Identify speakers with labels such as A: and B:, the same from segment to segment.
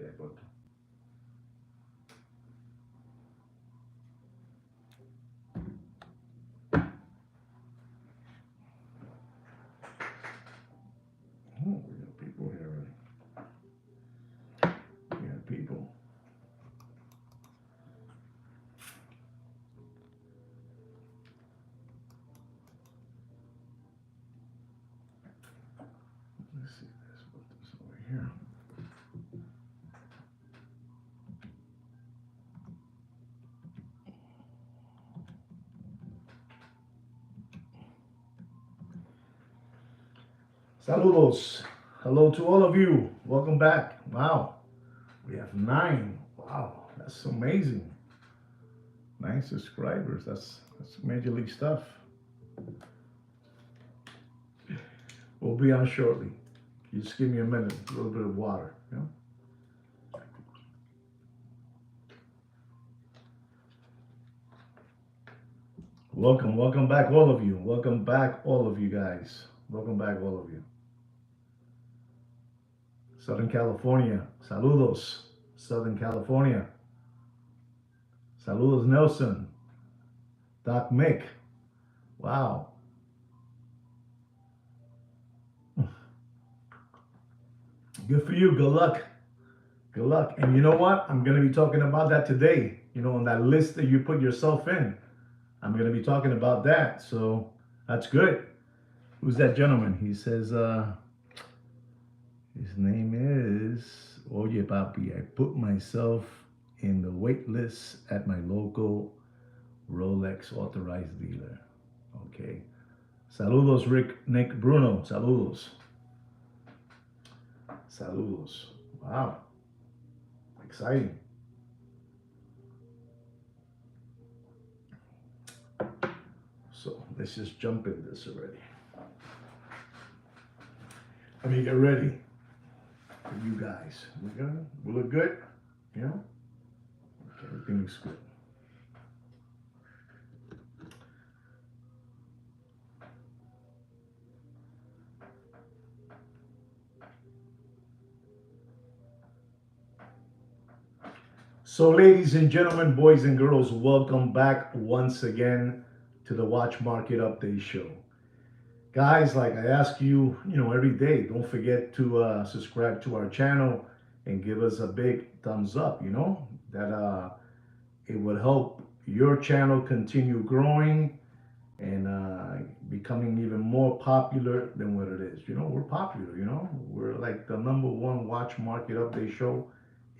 A: there, but oh, we got people here already. We got people. Let's see this. Put this over here. Saludos. Hello to all of you. Welcome back. Wow. We have 9. Wow. That's amazing. 9 subscribers. That's major league stuff. We'll be on shortly. You just give me a minute. A little bit of water. You know? Welcome back, all of you. Welcome back, all of you guys. Welcome back, all of you. Southern California. Saludos. Southern California. Saludos, Nelson. Doc Mick. Wow. Good for you. Good luck. Good luck. And you know what? I'm going to be talking about that today. You know, on that list that you put yourself in. I'm going to be talking about that. So that's good. Who's that gentleman? He says, his name is Oye Papi. I put myself in the wait list at my local Rolex authorized dealer. Okay. Saludos, Nick Bruno. Saludos. Saludos. Wow. Exciting. So let's just jump in this already. Let me get ready for you guys. We good? We look good? You know? Okay, everything looks good. So, ladies and gentlemen, boys and girls, welcome back once again to the Watch Market Update Show. Guys, like I ask you, every day, don't forget to subscribe to our channel and give us a big thumbs up, that it would help your channel continue growing and becoming even more popular than what it is. We're popular, we're like the #1 watch market update show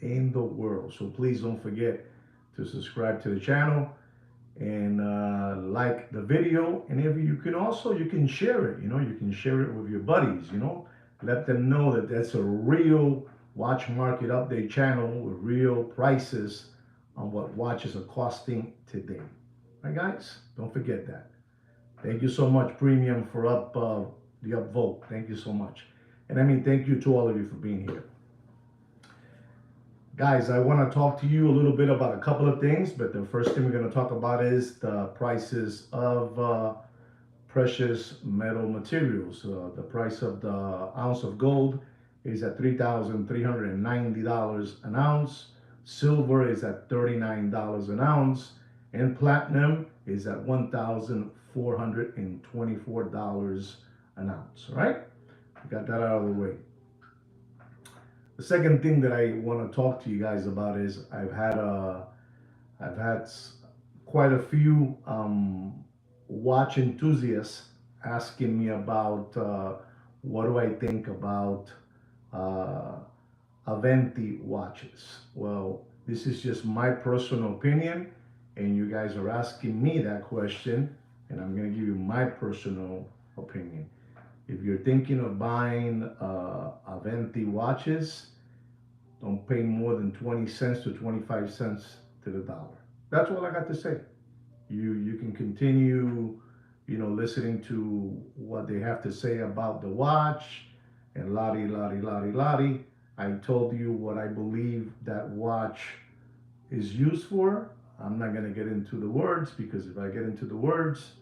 A: in the world. So please don't forget to subscribe to the channel and like the video. And if you can also, you can share it, you can share it with your buddies, let them know that that's a real watch market update channel with real prices on what watches are costing today. All right, guys, don't forget that. Thank you so much, Premium, for the upvote. Thank you so much. And I mean, thank you to all of you for being here. Guys, I want to talk to you a little bit about a couple of things, but the first thing we're going to talk about is the prices of precious metal materials. The price of the ounce of gold is at $3,390 an ounce. Silver is at $39 an ounce. And platinum is at $1,424 an ounce, right? We got that out of the way. The second thing that I want to talk to you guys about is I've had quite a few watch enthusiasts asking me about what do I think about uh, Aventi watches. Well, this is just my personal opinion, and you guys are asking me that question, and I'm going to give you my personal opinion. If you're thinking of buying Aventi watches, don't pay more than 20 cents to 25 cents to the dollar. That's all I got to say. You can continue, listening to what they have to say about the watch and lottie, lottie, lottie, lottie. I told you what I believe that watch is used for. I'm not going to get into the words, because if I get into the words,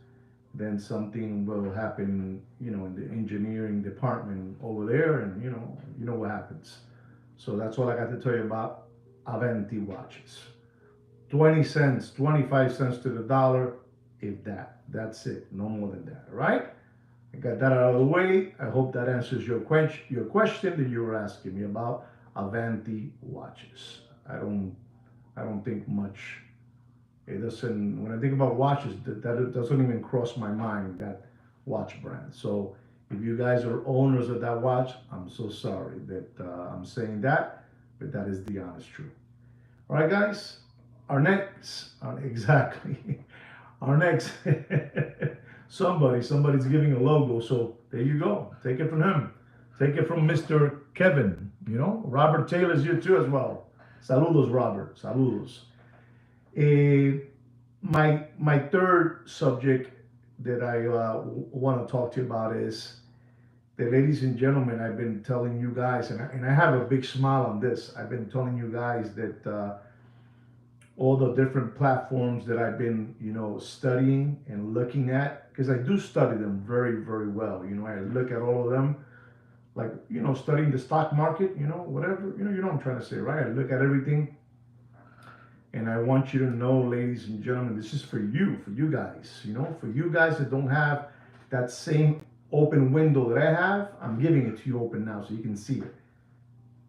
A: then something will happen, in the engineering department over there, and you know what happens. So that's all I got to tell you about Aventi watches. 20 cents, 25 cents to the dollar, if that. That's it. No more than that. All right? I got that out of the way. I hope that answers your question that you were asking me about Aventi watches. I don't think much. It doesn't. When I think about watches, that doesn't even cross my mind, that watch brand. So if you guys are owners of that watch, I'm so sorry that I'm saying that, but that is the honest truth. All right, guys. Our next, exactly. Our next, somebody's giving a logo. So there you go. Take it from him. Take it from Mr. Kevin. You know, Robert Taylor's here too as well. Saludos, Robert. Saludos. Eh, my third subject that I want to talk to you about is that, ladies and gentlemen, I've been telling you guys, and I have a big smile on this. I've been telling you guys that all the different platforms that I've been, studying and looking at, because I do study them very, very well. I look at all of them, like, studying the stock market, whatever, you know what I'm trying to say, right? I look at everything, and I want you to know, ladies and gentlemen, this is for you guys, for you guys that don't have that same open window that I have. I'm giving it to you open now so you can see it.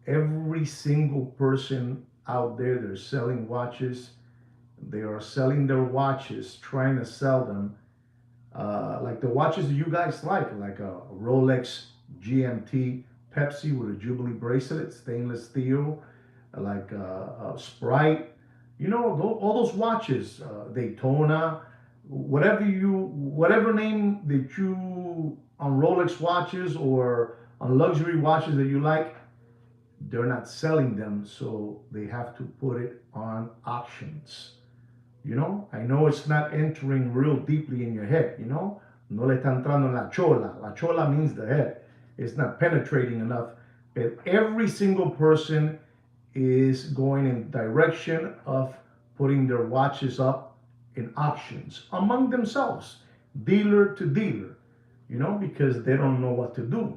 A: Every single person out there, they're selling watches. They are selling their watches, trying to sell them like the watches that you guys like a Rolex GMT Pepsi with a Jubilee bracelet, stainless steel, like a Sprite. All those watches, Daytona, whatever name that you on Rolex watches or on luxury watches that you like, they're not selling them, so they have to put it on auctions. I know it's not entering real deeply in your head, No le está entrando en la chola. La chola means the head. It's not penetrating enough. But every single person is going in direction of putting their watches up in auctions among themselves, dealer to dealer, because they don't know what to do.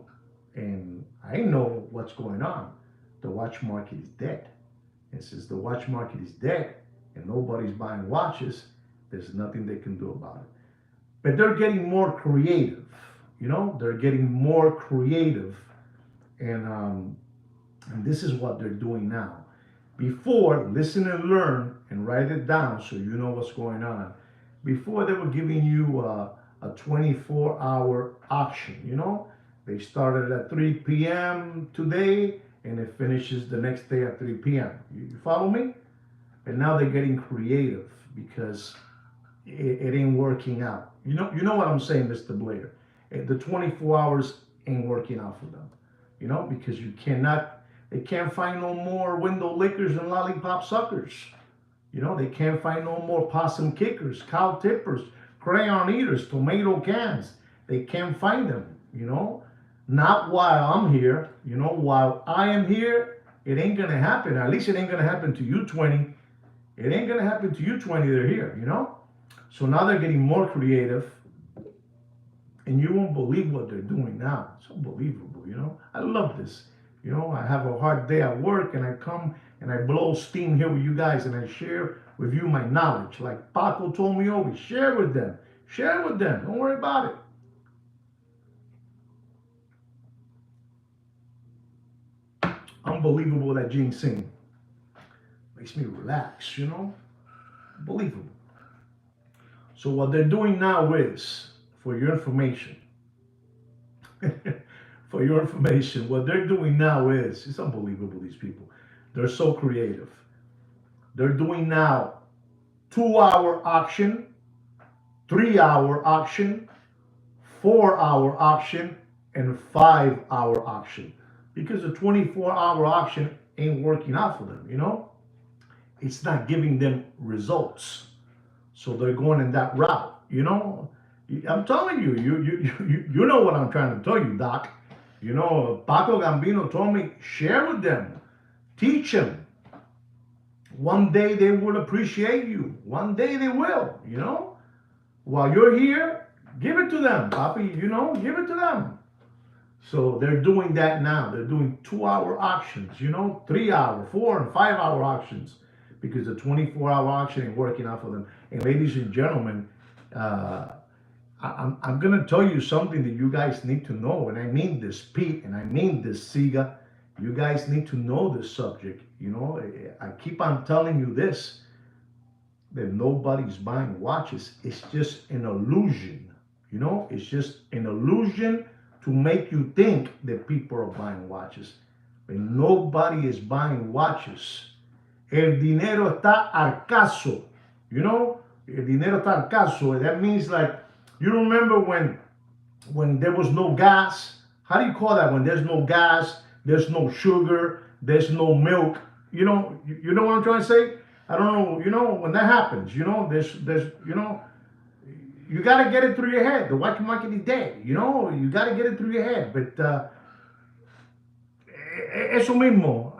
A: And I know what's going on. The watch market is dead. And since the watch market is dead and nobody's buying watches, there's nothing they can do about it. But they're getting more creative. They're getting more creative. And this is what they're doing now. Before, listen and learn and write it down so you know what's going on. Before, they were giving you a 24-hour auction. They started at 3 p.m. today and it finishes the next day at 3 p.m. You follow me? And now they're getting creative because it ain't working out. You know what I'm saying, Mr. Blair? The 24 hours ain't working out for them. Because they can't find no more window lickers and lollipop suckers. They can't find no more possum kickers, cow tippers, crayon eaters, tomato cans. They can't find them, Not while I'm here. While I am here, it ain't gonna happen. At least it ain't gonna happen to you 20. It ain't gonna happen to you 20 that are here, So now they're getting more creative. And you won't believe what they're doing now. It's unbelievable, I love this. I have a hard day at work and I come and I blow steam here with you guys and I share with you my knowledge. Like Paco told me always, share with them. Share with them. Don't worry about it. Unbelievable, that ginseng. Makes me relax, Unbelievable. So what they're doing now is, for your information, what they're doing now is, it's unbelievable, these people. They're so creative. They're doing now 2-hour auction, 3-hour auction, 4-hour auction, and 5-hour auction. Because the 24-hour auction ain't working out for them, It's not giving them results. So they're going in that route, I'm telling you, you know what I'm trying to tell you, Doc. Paco Gambino told me, share with them, teach them. One day they will appreciate you. One day they will, While you're here, give it to them, Papi, give it to them. So they're doing that now. They're doing 2 hour auctions, 3 hour, 4 and 5 hour auctions, because the 24 hour auction ain't working out for them. And ladies and gentlemen, uh, I'm going to tell you something that you guys need to know. And I mean this, Pete, and I mean this, Siga. You guys need to know this subject. I keep on telling you this, that nobody's buying watches. It's just an illusion. It's just an illusion to make you think that people are buying watches. But nobody is buying watches. El dinero está al caso. El dinero está al caso. That means, like, you remember when there was no gas? How do you call that? When there's no gas, there's no sugar, there's no milk. You know what I'm trying to say? I don't know. When that happens, there's you got to get it through your head. The watch market is dead. You got to get it through your head. But eso mismo,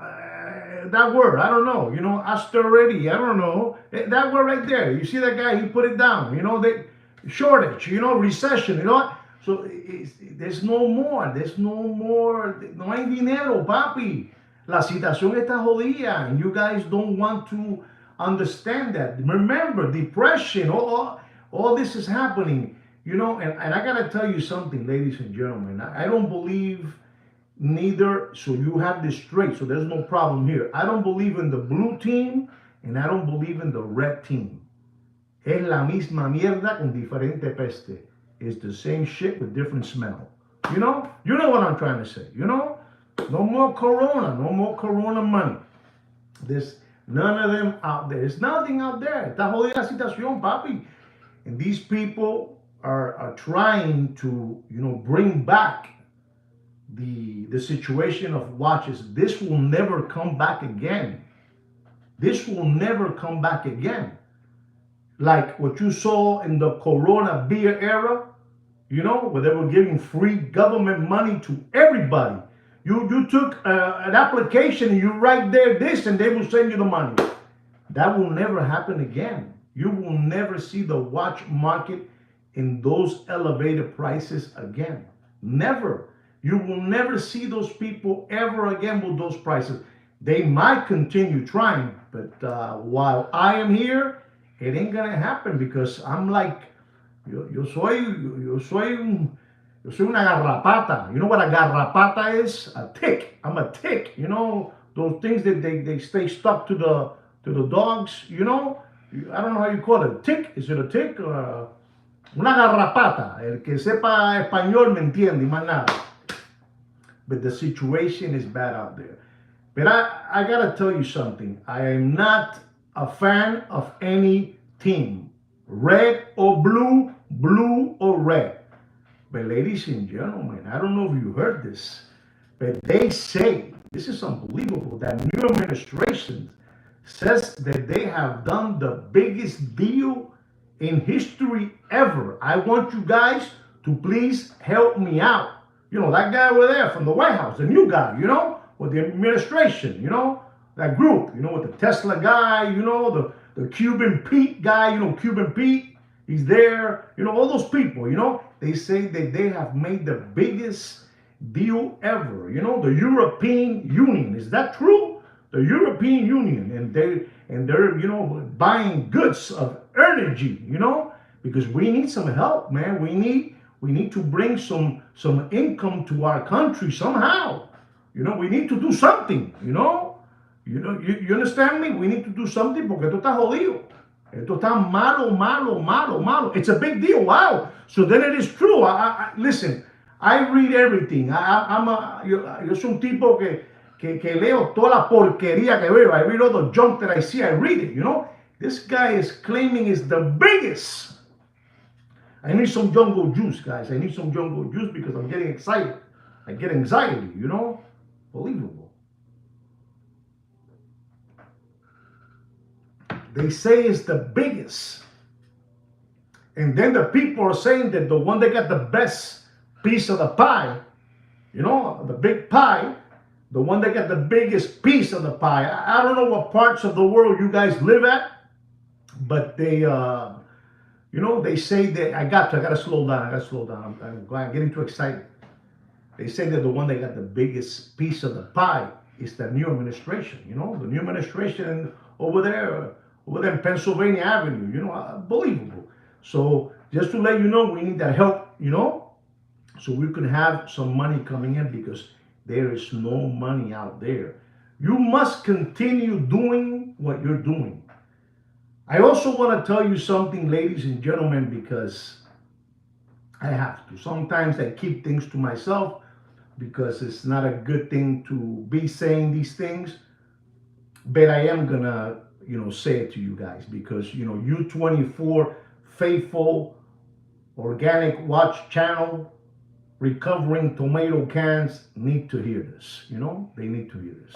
A: that word, I don't know. Austerity, I don't know. That word right there. You see that guy? He put it down. They shortage. Recession. You know what? So there's no more. There's no more. No hay dinero, papi. La situación está jodida, and you guys don't want to understand that. Remember, depression, all this is happening, and I gotta tell you something, ladies and gentlemen. I don't believe neither, so you have this straight, so there's no problem here. I don't believe in the blue team, and I don't believe in the red team. Es la misma mierda con diferente peste. It's the same shit with different smell. You know what I'm trying to say. No more Corona, no more Corona money. There's none of them out there. There's nothing out there. Está jodida la situación, papi. And these people are trying to, bring back the situation of watches. This will never come back again. This will never come back again. Like what you saw in the Corona beer era, where they were giving free government money to everybody. You took an application and you write there this, and they will send you the money. That will never happen again. You will never see the watch market in those elevated prices again. Never. You will never see those people ever again with those prices. They might continue trying, but while I am here, it ain't gonna happen, because I'm like, yo soy una garrapata. You know what a garrapata is? A tick. I'm a tick. Those things that they stay stuck to the dogs. I don't know how you call it. A tick? Is it a tick? Una garrapata. El que sepa español me entiende, más nada. But the situation is bad out there. But I gotta tell you something. I am not a fan of any team, red or blue, blue or red. But ladies and gentlemen, I don't know if you heard this, but they say, this is unbelievable, that new administration says that they have done the biggest deal in history ever. I want you guys to please help me out. That guy over there from the White House, the new guy, with the administration, that group, with the Tesla guy, the Cuban Pete guy, Cuban Pete, he's there, all those people, they say that they have made the biggest deal ever, the European Union. Is that true? The European Union, and they're buying goods of energy, because we need some help, man. We need to bring some income to our country somehow. We need to do something, you understand me? We need to do something, porque esto está jodido. Esto está malo, malo, malo, malo. It's a big deal. Wow. So then it is true. Listen, I read everything. Yo soy un tipo que leo toda la porquería que veo. I read all the junk that I see. I read it, This guy is claiming it's the biggest. I need some jungle juice, guys. I need some jungle juice because I'm getting excited. I get anxiety, Believable. They say it's the biggest. And then the people are saying that the one that got the best piece of the pie, the big pie, the one that got the biggest piece of the pie. I don't know what parts of the world you guys live at, but they, they say that I gotta slow down. I'm getting too excited. They say that the one that got the biggest piece of the pie is the new administration. You know, the new administration over there in Pennsylvania Avenue. You know, unbelievable. So just to let you know, we need that help. You know, so we can have some money coming in because there is no money out there. You must continue doing what you're doing. I also want to tell you something, ladies and gentlemen, because I have to. Sometimes I keep things to myself because it's not a good thing to be saying these things, but I am gonna, say it to you guys because, you 24 faithful organic watch channel recovering tomato cans need to hear this. They need to hear this.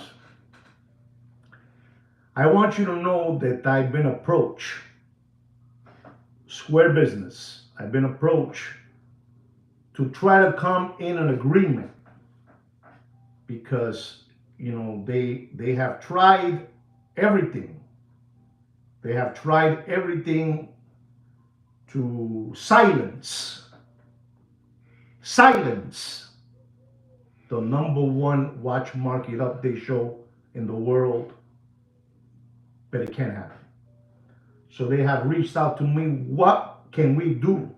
A: I want you to know that I've been approached, Square Business, I've been approached to try to come in an agreement because, they have tried everything. They have tried everything to silence the number one watch market update show in the world, but it can't happen. So they have reached out to me, what can we do?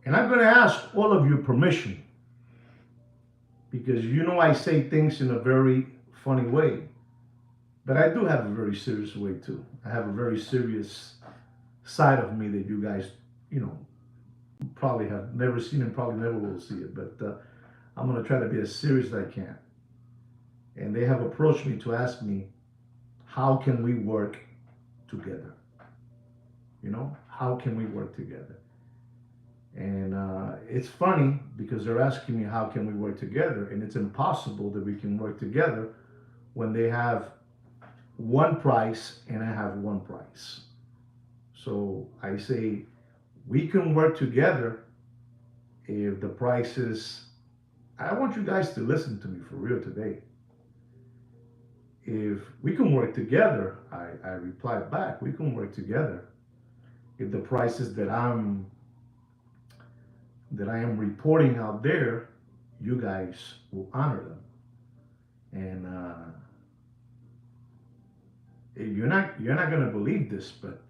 A: And I'm going to ask all of your permission because I say things in a very funny way, but I do have a very serious way too. I have a very serious side of me that you guys, probably have never seen and probably never will see it, but I'm going to try to be as serious as I can. And they have approached me to ask me, how can we work together? How can we work together? And it's funny because they're asking me, how can we work together? And it's impossible that we can work together when they have one price and I have one price. So I say, we can work together if the prices, I want you guys to listen to me for real today. If we can work together, I replied back, we can work together if the prices that I am reporting out there, you guys will honor them. And you're not gonna believe this, but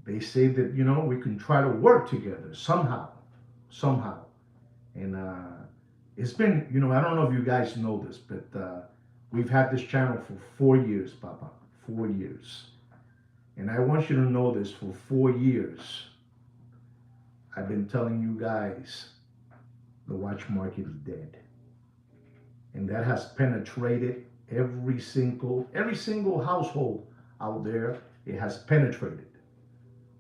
A: they say that we can try to work together somehow, and it's been I don't know if you guys know this, but we've had this channel for 4 years, Papa, 4 years, and I want you to know this: for 4 years, I've been telling you guys the watch market is dead, and that has penetrated every single household out there. It has penetrated.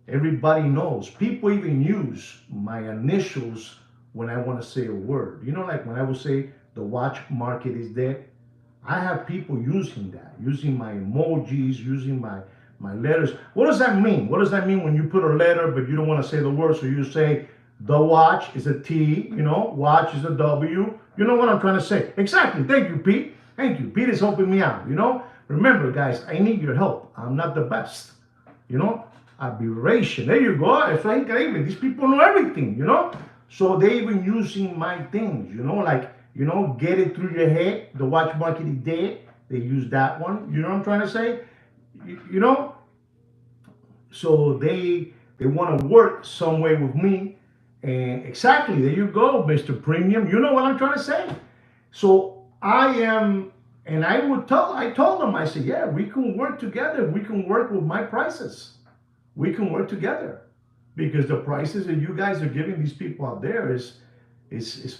A: Everybody knows. People even use my initials when I want to say a word. Like when I will say the watch market is dead, I have people using that, using my emojis, using my letters. What does that mean? What does that mean when you put a letter but you don't want to say the word? So you say the watch is a T, watch is a W. You know what I'm trying to say? Exactly. Thank you, Pete. Thank you. Pete is helping me out, Remember, guys, I need your help. I'm not the best, Aberration. There you go. It's like incredible. These people know everything, So they even using my things, get it through your head. The watch market is dead. They use that one. You know what I'm trying to say? You know? So they want to work some way with me. And exactly, there you go, Mr. Premium. You know what I'm trying to say? So I am, and I told them, I said, yeah, we can work together. We can work with my prices. We can work together because the prices that you guys are giving these people out there is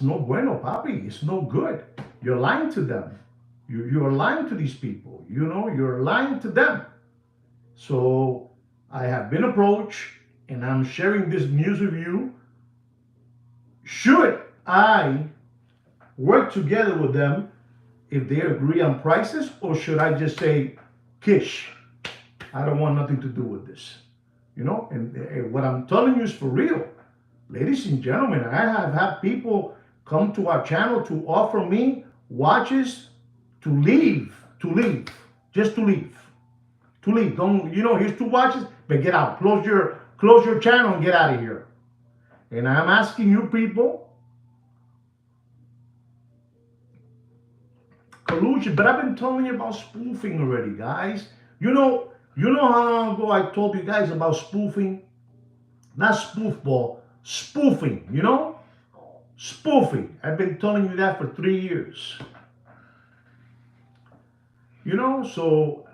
A: no bueno, papi. It's no good. You're lying to them. You're lying to these people. You're lying to them. So I have been approached and I'm sharing this news with you. Should I work together with them if they agree on prices, or should I just say, Kish, I don't want nothing to do with this? And what I'm telling you is for real. Ladies and gentlemen, I have had people come to our channel to offer me watches to leave, just to leave. Don't, here's 2 watches, but get out. Close your channel and get out of here. And I'm asking you people, collusion, but I've been telling you about spoofing already, guys. You know how long ago I told you guys about spoofing? Not spoofball, spoofing, Spoofing. I've been telling you that for 3 years. So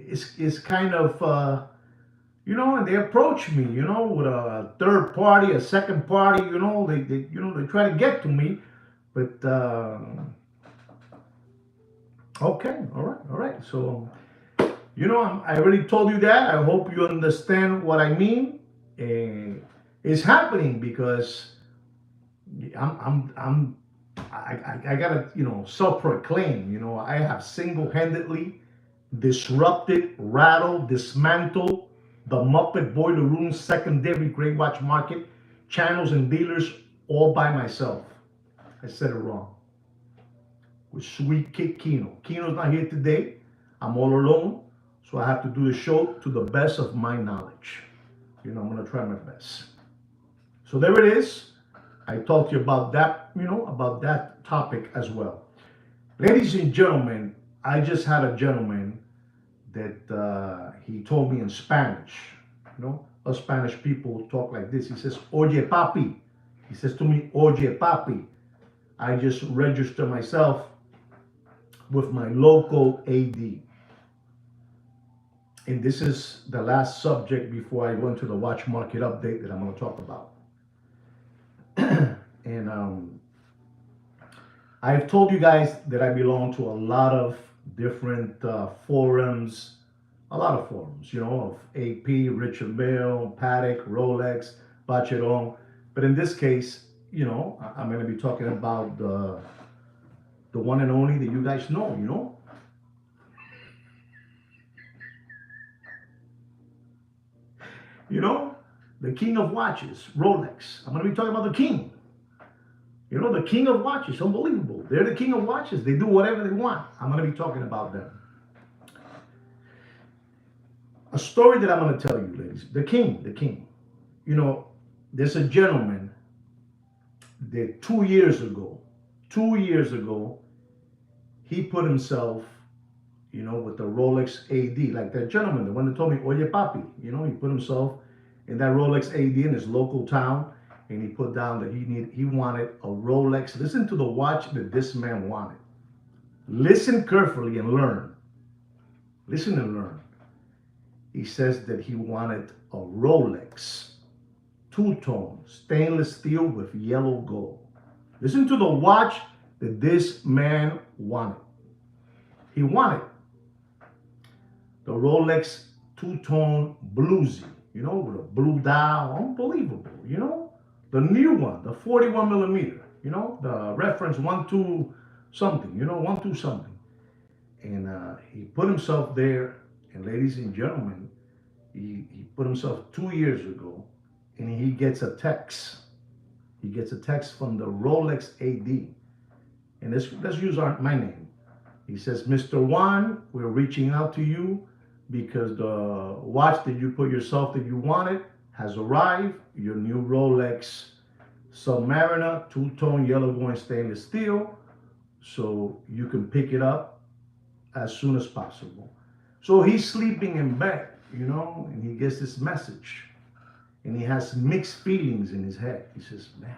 A: it's kind of, and they approach me, with a third party, a second party, they try to get to me, but, okay, all right. So, I already told you that. I hope you understand what I mean. It's happening because I'm I gotta self-proclaim. I have single-handedly disrupted, rattled, dismantled the Muppet Boiler Room secondary gray watch market channels and dealers all by myself. I said it wrong. With Sweet Kid Kino. Kino's not here today. I'm all alone, so I have to do the show to the best of my knowledge. I'm gonna try my best. So there it is. I talked to you about that, about that topic as well. Ladies and gentlemen, I just had a gentleman that he told me in Spanish. Us Spanish people talk like this. He says, "Oye, papi." He says to me, "Oye, papi." I just register myself with my local AD. And this is the last subject before I go into the watch market update that I'm going to talk about. And I've told you guys that I belong to a lot of different forums, of AP, Richard Mille, Patek, Rolex, Bacheron. But in this case, I'm going to be talking about the one and only that you guys know. The king of watches, Rolex. I'm going to be talking about the king. The king of watches, unbelievable. They're the king of watches. They do whatever they want. I'm going to be talking about them. A story that I'm going to tell you, ladies. The king. There's a gentleman that 2 years ago, he put himself, with the Rolex AD, like that gentleman, the one that told me, "Oye, papi," he put himself in that Rolex AD in his local town, and he put down that he wanted a Rolex. Listen to the watch that this man wanted. Listen carefully and learn. Listen and learn. He says that he wanted a Rolex, two-tone, stainless steel with yellow gold. Listen to the watch that this man wanted. He wanted the Rolex two-tone bluesy, with a blue dial, unbelievable, the new one, the 41 millimeter, the reference 1-2 something, 1-2 something. And he put himself there, and ladies and gentlemen, he put himself 2 years ago, and he gets a text. He gets a text from the Rolex AD. And let's use my name. He says, "Mr. Juan, we're reaching out to you because the watch that you put yourself that you wanted has arrived. Your new Rolex Submariner, two-tone yellow going stainless steel. So you can pick it up as soon as possible." So he's sleeping in bed, and he gets this message. And he has mixed feelings in his head. He says, "Man,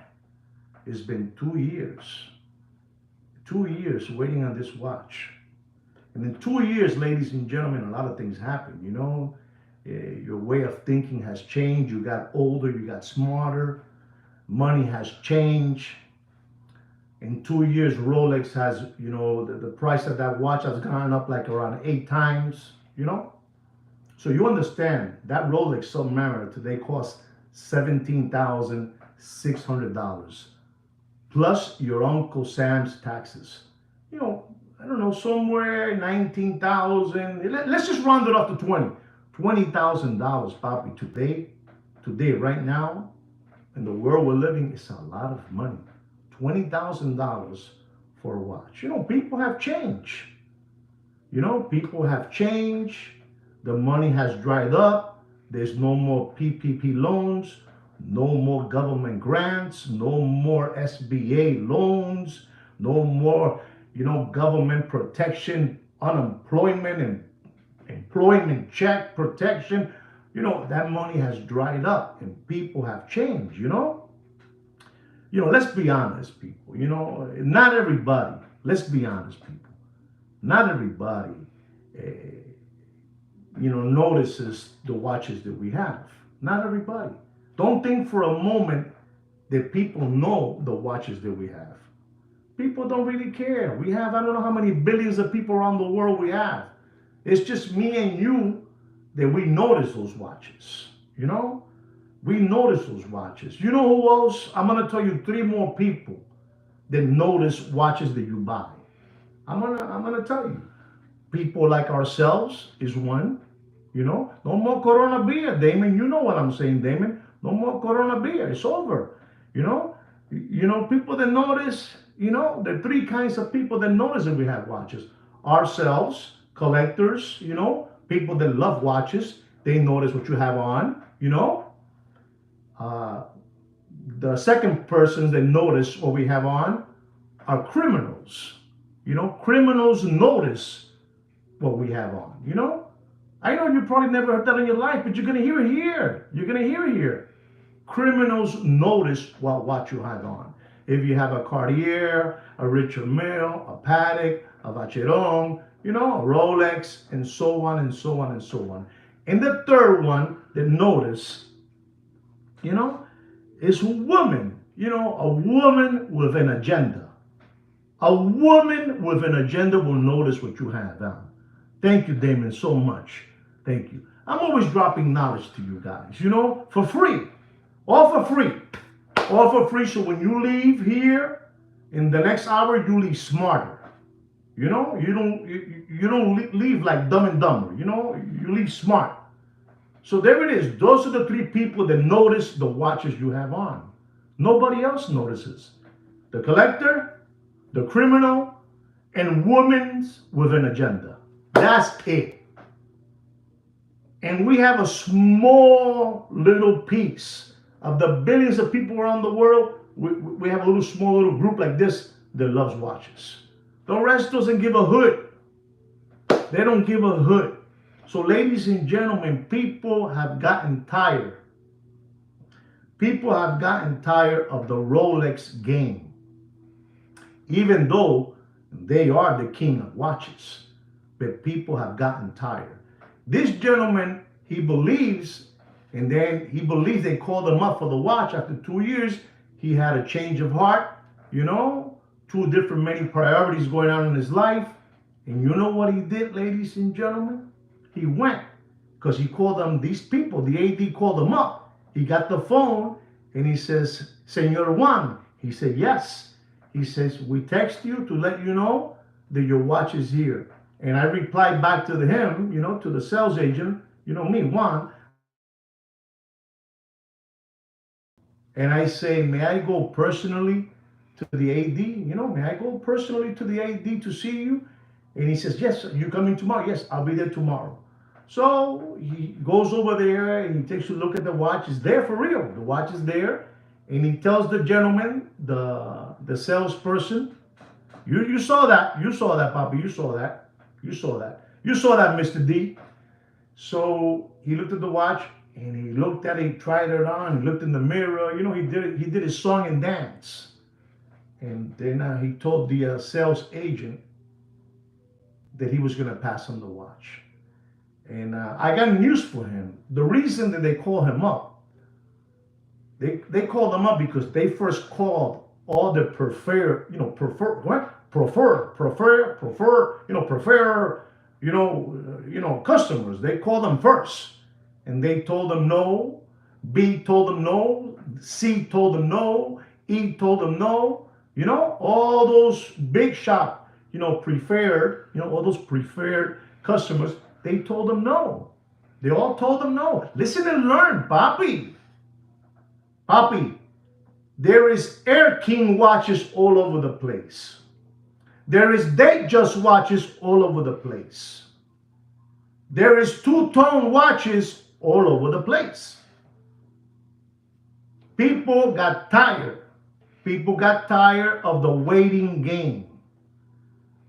A: it's been 2 years. 2 years waiting on this watch." And in 2 years, ladies and gentlemen, a lot of things happen, Your way of thinking has changed. You got older, you got smarter. Money has changed. In 2 years, Rolex has, the price of that watch has gone up like around 8 times, So you understand that Rolex Submariner today costs $17,600 plus your Uncle Sam's taxes. I don't know, somewhere 19,000. Let's just round it up to 20. $20,000, Bobby. Today, right now, in the world we're living, it's a lot of money. $20,000 for a watch. People have changed. People have changed. The money has dried up. There's no more PPP loans, No more government grants, no more SBA loans, no more, government protection, unemployment and employment check protection. That money has dried up and people have changed. Let's be honest, people. Not everybody, let's be honest, people. Not everybody, uh, notices the watches that we have. Not everybody. Don't think for a moment that people know the watches that we have. People don't really care. We have, I don't know how many billions of people around the world we have. It's just me and you that we notice those watches. We notice those watches. You know who else? I'm going to tell you three more people that notice watches that you buy. I'm gonna tell you. People like ourselves is one. No more Corona beer, Damon. You know what I'm saying, Damon. No more Corona beer. It's over. People that notice. There are three kinds of people that notice that we have watches. Ourselves, collectors. People that love watches. They notice what you have on. Uh, the second persons that notice what we have on are criminals. Criminals notice what we have on. I know you probably never heard that in your life, but you're going to hear it here. You're going to hear it here. Criminals notice what you have on. If you have a Cartier, a Richard Mille, a Patek, a Vacheron, a Rolex, and so on and so on and so on. And the third one that notice, is women. A woman with an agenda. A woman with an agenda will notice what you have on. Thank you, Damon, so much. Thank you. I'm always dropping knowledge to you guys, for free. All for free. All for free. So when you leave here, in the next hour, you leave smarter. You don't leave like Dumb and Dumber. You leave smart. So there it is. Those are the three people that notice the watches you have on. Nobody else notices. The collector, the criminal, and women with an agenda. That's it. And we have a small little piece of the billions of people around the world. We have a small little group like this that loves watches. The rest doesn't give a hoot. They don't give a hoot. So ladies and gentlemen, people have gotten tired. People have gotten tired of the Rolex game. Even though they are the king of watches. But people have gotten tired. This gentleman, he believes, and then he believes they called him up for the watch. After 2 years, he had a change of heart, two different many priorities going on in his life. And you know what he did, ladies and gentlemen? He went, because he called them, these people, the AD called him up. He got the phone, and he says, Senor Juan. He said, yes. He says, we text you to let you know that your watch is here. And I replied back to him, to the sales agent, me, Juan. And I say, may I go personally to the AD? May I go personally to the AD to see you? And he says, yes, you coming tomorrow? Yes, I'll be there tomorrow. So he goes over there and he takes a look at the watch. It's there for real. The watch is there. And he tells the gentleman, the salesperson, you saw that. You saw that, Papa. You saw that. You saw that. You saw that, Mr. D. So he looked at the watch and he looked at it, he tried it on, he looked in the mirror. He did his song and dance. And then he told the sales agent that he was going to pass him the watch. And I got news for him. The reason that they call him up, they called him up because they first called all the prefer, customers. They called them first, and they told them no. B told them no. C told them no. E told them no. All those big shop, preferred, all those preferred customers, they told them no. They all told them no. Listen and learn, Papi. Papi, there is Air King watches all over the place. There is Datejust watches all over the place. There is two-tone watches all over the place. People got tired. People got tired of the waiting game.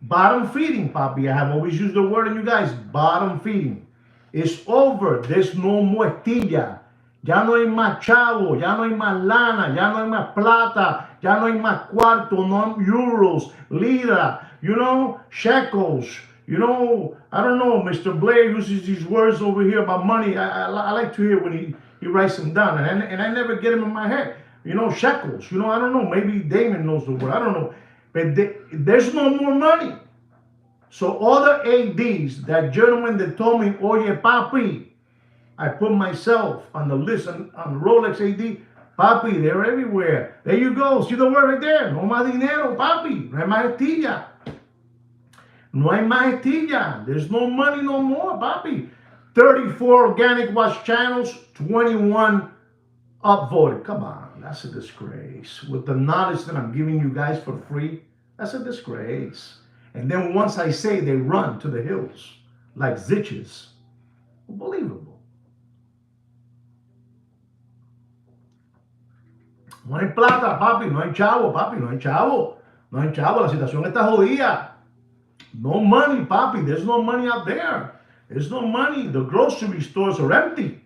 A: Bottom feeding, Papi. I have always used the word and you guys, bottom feeding. It's over. There's no more estilla. Ya no hay más chavo, ya no hay más lana, ya no hay más plata, ya no hay más cuarto, no euros, lira, shekels. I don't know, Mr. Blair uses these words over here about money. I like to hear when he writes them down, and I never get them in my head. Shekels, I don't know, maybe Damon knows the word, I don't know. But there's no more money. So all the ADs, that gentleman that told me, oye, papi, I put myself on the list on Rolex AD. Papi, they're everywhere. There you go. See the word right there. No más dinero, papi. No hay más estilla. No hay más estilla. There's no money no more, papi. 34 organic watch channels, 21 upvoted. Come on, that's a disgrace. With the knowledge that I'm giving you guys for free, that's a disgrace. And then once I say, they run to the hills like zitches. Unbelievable. No hay plata, papi, no hay chavo, papi, no hay chavo. No hay chavo, la situación está jodida. No money, papi, there's no money out there. There's no money. The grocery stores are empty.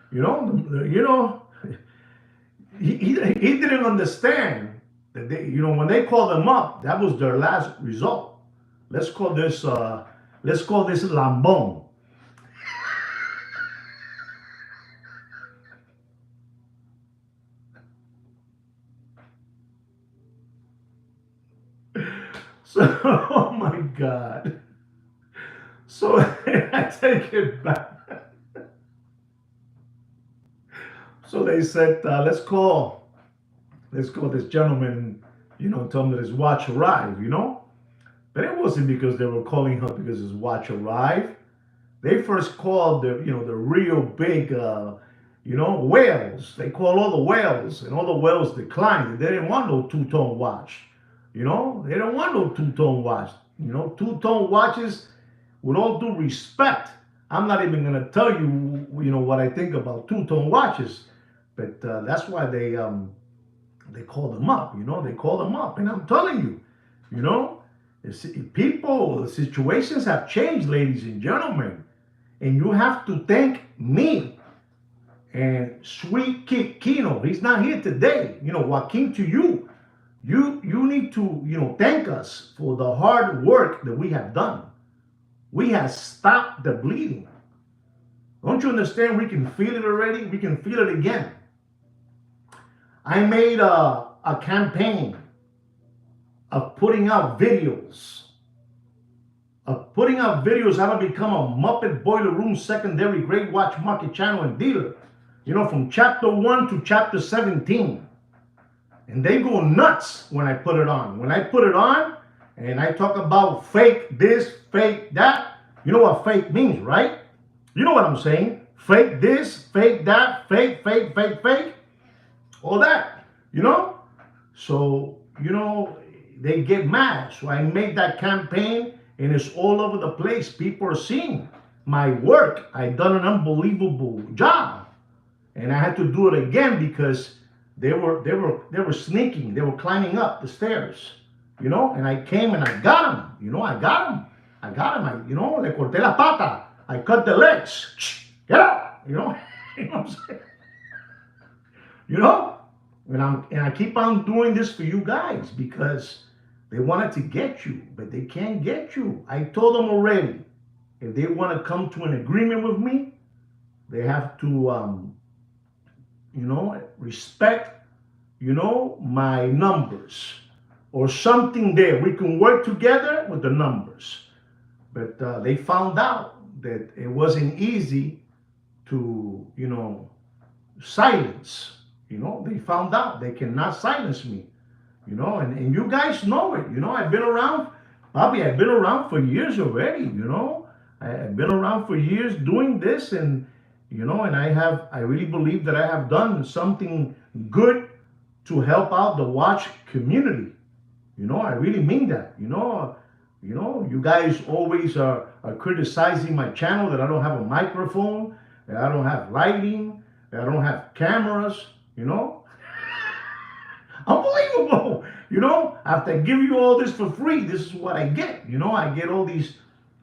A: He didn't understand that when they called them up, that was their last result. Let's call this lambón. So, oh my God. So I take it back. So they said, let's call this gentleman, tell him that his watch arrived, But it wasn't because they were calling her because his watch arrived. They first called the real big, whales. They called all the whales, and all the whales declined. They didn't want no two-tone watch. They don't want no two-tone watch. Two-tone watches, with all due respect, I'm not even going to tell you, what I think about two-tone watches. But that's why they called them up, They called them up. And I'm telling you, the situations have changed, ladies and gentlemen. And you have to thank me and Sweet Kino. He's not here today. Joaquin, to you. You need to, thank us for the hard work that we have done. We have stopped the bleeding. Don't you understand? We can feel it already. We can feel it again. I made a campaign of putting out videos. How to become a Muppet Boiler Room secondary great watch market channel and dealer. From chapter 1 to chapter 17. And they go nuts when I put it on. When I put it on and I talk about fake this, fake that. You know what fake means, right? You know what I'm saying. Fake this, fake that, fake. All that, So, they get mad. So I made that campaign and it's all over the place. People are seeing my work. I've done an unbelievable job. And I had to do it again because they were sneaking. They were climbing up the stairs, And I came and I got them. I got them. Le corté la pata. I cut the legs. Get out. You know what I'm saying? And I keep on doing this for you guys because they wanted to get you, but they can't get you. I told them already, if they want to come to an agreement with me, they have to, respect, my numbers or something there. We can work together with the numbers. But they found out that it wasn't easy to, silence. They found out they cannot silence me. And you guys know it. I've been around, Bobby, I've been around for years already, I've been around for years doing this and, and I really believe that I have done something good to help out the watch community. I really mean that, you guys always are criticizing my channel that I don't have a microphone, that I don't have lighting, that I don't have cameras. you know? Unbelievable. You know, after I give you all this for free, this is what I get. You know, I get all these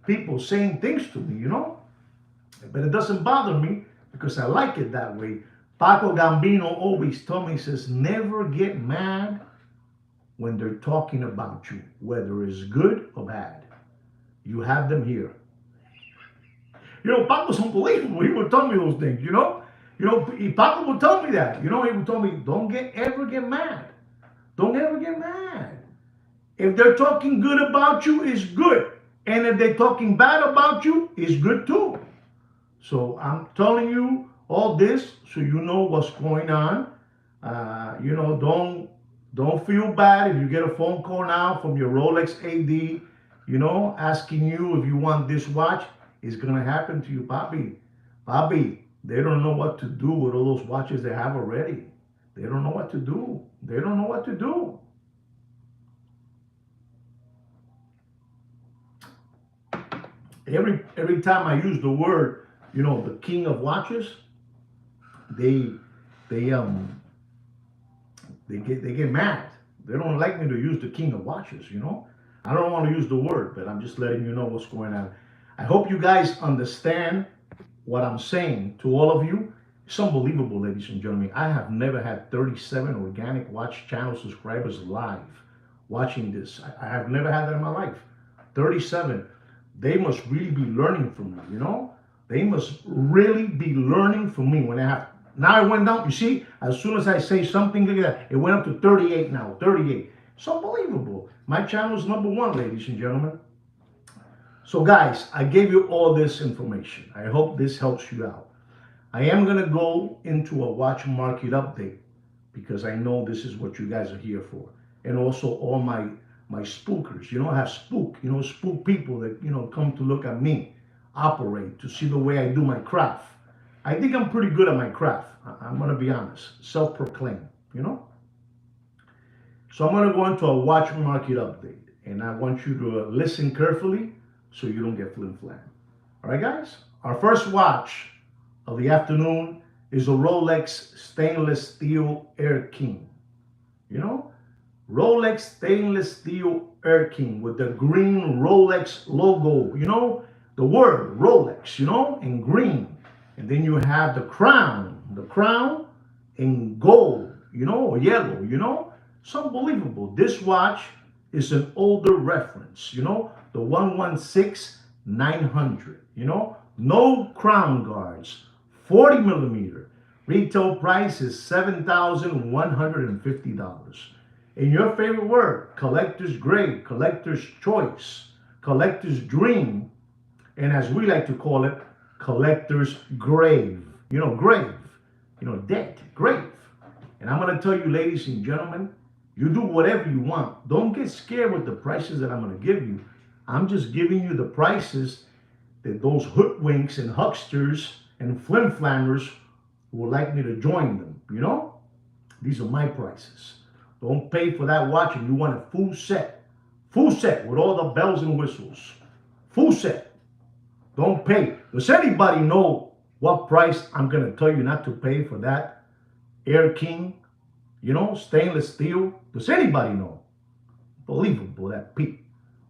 A: people saying things to me, you know? But it doesn't bother me because I like it that way. Paco Gambino always told me, he says, never get mad when they're talking about you, whether it's good or bad. You have them here. You know, Paco's unbelievable. He would tell me those things, you know? You know, Paco would tell me that. You know, he would tell me, don't ever get mad. Don't ever get mad. If they're talking good about you, it's good. And if they're talking bad about you, it's good too. So I'm telling you all this so you know what's going on. You know, don't feel bad if you get a phone call now from your Rolex AD, you know, asking you if you want this watch. It's gonna happen to you, Papi. Papi, they don't know what to do with all those watches they have already. They don't know what to do. They don't know what to do. Every time I use the word, you know, the king of watches, they they um they get mad. They don't like me to use the king of watches, you know. I don't want to use the word, but I'm just letting you know what's going on. I hope you guys understand what I'm saying to all of you. It's unbelievable, ladies and gentlemen. I have never had 37 organic watch channel subscribers live watching this. I have never had that in my life. 37. They must really be learning from me, you know? They must really be learning from me when I have. Now it went down. You see, as soon as I say something like that, it went up to 38 now. 38. It's unbelievable. My channel is number one, ladies and gentlemen. So guys, I gave you all this information. I hope this helps you out. I am going to go into a watch market update because I know this is what you guys are here for. And also all my spookers. You know, I have spook people that, you know, come to look at me operate, to see the way I do my craft. I think I'm pretty good at my craft. I'm going to be honest. Self-proclaimed, you know. So I'm going to go into a watch market update. And I want you to listen carefully so you don't get flim-flam. All right, guys? Our first watch of the afternoon is a Rolex stainless steel Air King. You know? Rolex stainless steel Air King with the green Rolex logo. You know? The word Rolex, you know, in green. And then you have the crown in gold, you know, or yellow, you know. It's unbelievable. This watch is an older reference, you know, the 116-900, you know, no crown guards, 40 millimeter. Retail price is $7,150. In your favorite word, collector's grade, collector's choice, collector's dream, and as we like to call it, collector's grave. You know, grave, you know, dead, grave. And I'm going to tell you, ladies and gentlemen, you do whatever you want. Don't get scared with the prices that I'm going to give you. I'm just giving you the prices that those hoodwinks and hucksters and flim-flammers would like me to join them, you know? These are my prices. Don't pay for that watch if you want a full set with all the bells and whistles. Full set. Don't pay. Does anybody know what price I'm going to tell you not to pay for that Air King, you know, stainless steel? Does anybody know? Unbelievable, that Pete.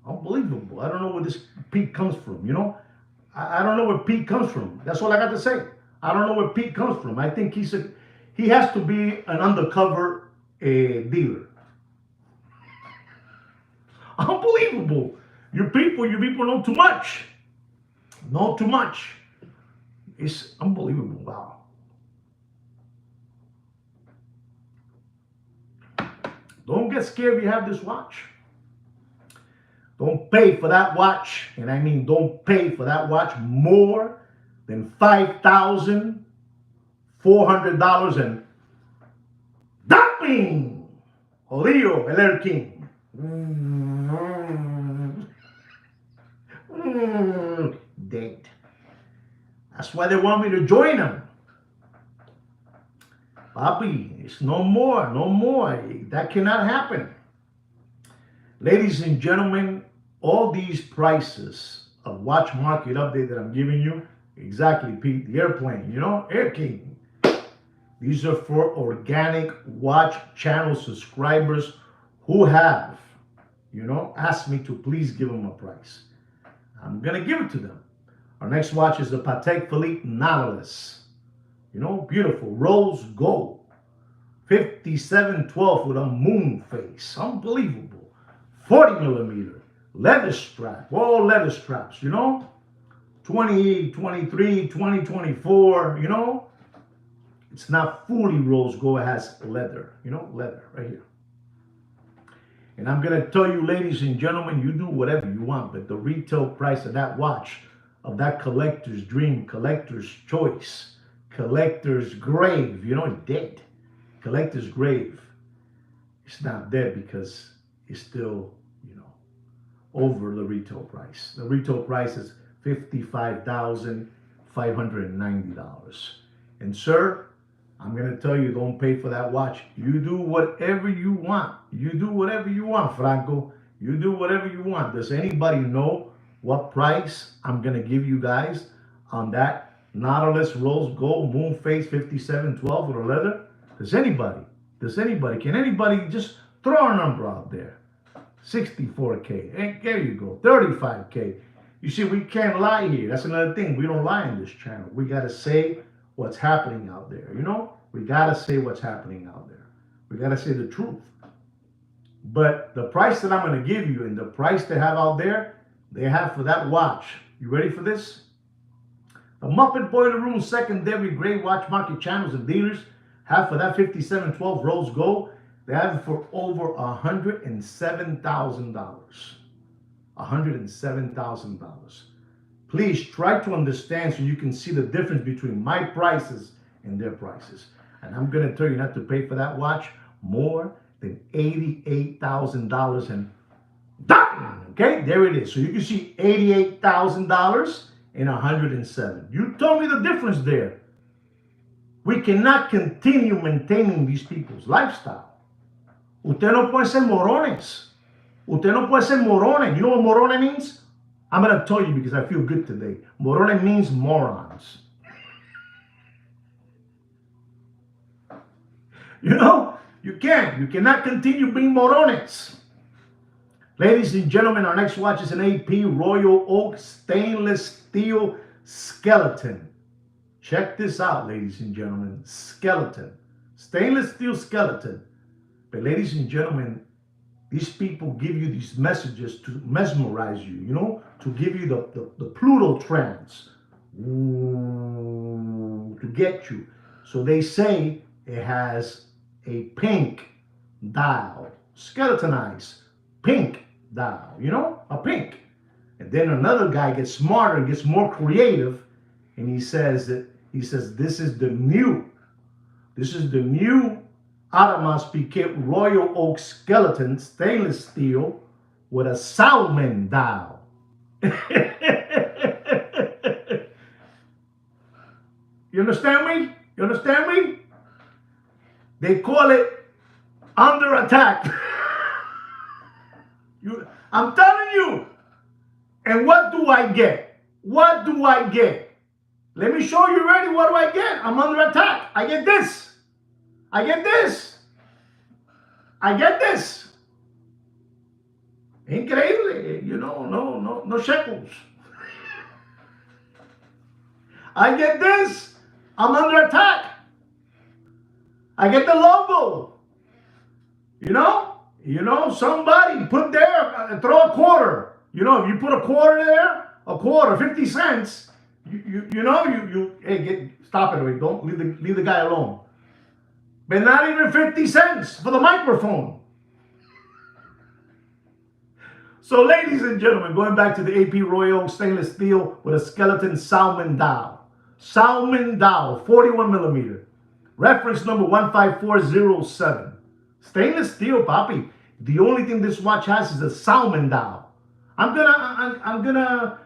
A: Unbelievable. I don't know where this Pete comes from, you know. I don't know where Pete comes from. That's all I got to say. I don't know where Pete comes from. I think he has to be an undercover dealer. Unbelievable. You people know too much. Know too much. It's unbelievable. Wow. Don't get scared if you have this watch. Don't pay for that watch, and I mean don't pay for that watch more than $5,400 and dumping. Leo, el Air King. Dead. That's why they want me to join them. Papi, it's no more, no more. That cannot happen. Ladies and gentlemen, all these prices of watch market update that I'm giving you, exactly, Pete, the airplane, you know, Air King. These are for organic watch channel subscribers who have, asked me to please give them a price. I'm going to give it to them. Our next watch is the Patek Philippe Nautilus. Beautiful rose gold. 5712 with a moon face. Unbelievable. 40 millimeter. Leather strap. All leather straps, 2023, 2024, It's not fully rose gold. It has leather, leather right here. And I'm going to tell you, ladies and gentlemen, you do whatever you want, but the retail price of that watch, of that collector's dream, collector's choice, collector's grave, it's dead. Collector's grave. It's not dead because it's still, over the retail price. The retail price is $55,590. And sir, I'm going to tell you, don't pay for that watch. You do whatever you want. You do whatever you want, Franco. You do whatever you want. Does anybody know what price I'm going to give you guys on that Nautilus Rose Gold Moon Face 5712 with a leather? Does anybody? Can anybody just throw a number out there? 64K. Hey, there you go. 35K. You see, we can't lie here. That's another thing. We don't lie in this channel. We got to say what's happening out there. We got to say what's happening out there. We got to say the truth. But the price that I'm going to give you and the price they have out there, they have for that watch. You ready for this? The Muppet Boiler Room secondary grade watch market channels and dealers have for that 5712 rose gold. They have it for over $107,000. $107,000. Please try to understand so you can see the difference between my prices and their prices. And I'm going to tell you not to pay for that watch more than $88,000 and done. Okay, there it is. So you can see $88,000 and $107,000. You told me the difference there. We cannot continue maintaining these people's lifestyle. Usted no puede ser morones. Usted no puede ser morone. You know what morone means? I'm going to tell you because I feel good today. Morone means morons. You cannot continue being morones. Ladies and gentlemen, our next watch is an AP Royal Oak stainless steel skeleton. Check this out, ladies and gentlemen. Skeleton. Stainless steel skeleton. But ladies and gentlemen, these people give you these messages to mesmerize you, to give you the Pluto trance, to get you. So they say it has a pink dial, skeletonized pink dial, a pink. And then another guy gets smarter, gets more creative, and he says this is the new Aramas Piquet Royal Oak skeleton, stainless steel, with a salmon dial. You understand me? They call it under attack. I'm telling you. And what do I get? Let me show you ready. What do I get? I'm under attack. I get this. Increíble, no shekels. I get this. I'm under attack. I get the logo. Somebody put there, throw a quarter. If you put a quarter there, 50 cents, hey, stop it, wait, don't leave the guy alone. But not even 50 cents for the microphone. So ladies and gentlemen, going back to the AP Royal stainless steel with a skeleton salmon dial. 41 millimeter. Reference number 15407. Stainless steel, papi. The only thing this watch has is a salmon dial. I'm gonna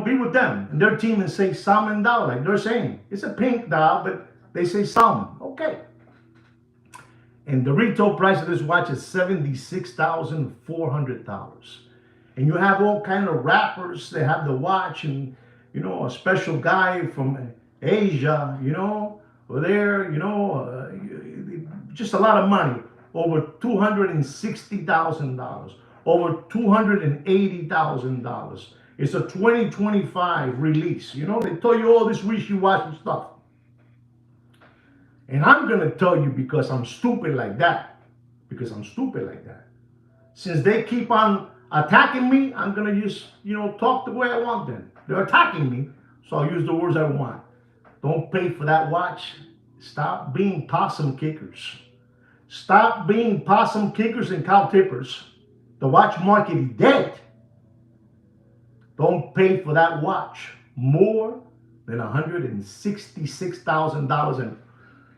A: be with them and their team and say salmon dial, like they're saying. It's a pink dial, but they say salmon. Okay. And the retail price of this watch is $76,400. And you have all kind of wrappers. They have the watch and, a special guy from Asia, there, just a lot of money. Over $260,000, over $280,000. It's a 2025 release. They tell you all this wishy-washy stuff. And I'm going to tell you because I'm stupid like that. Because I'm stupid like that. Since they keep on attacking me, I'm going to just, talk the way I want them. They're attacking me, so I'll use the words I want. Don't pay for that watch. Stop being possum kickers. Stop being possum kickers and cow tippers. The watch market is dead. Don't pay for that watch more than $166,000 and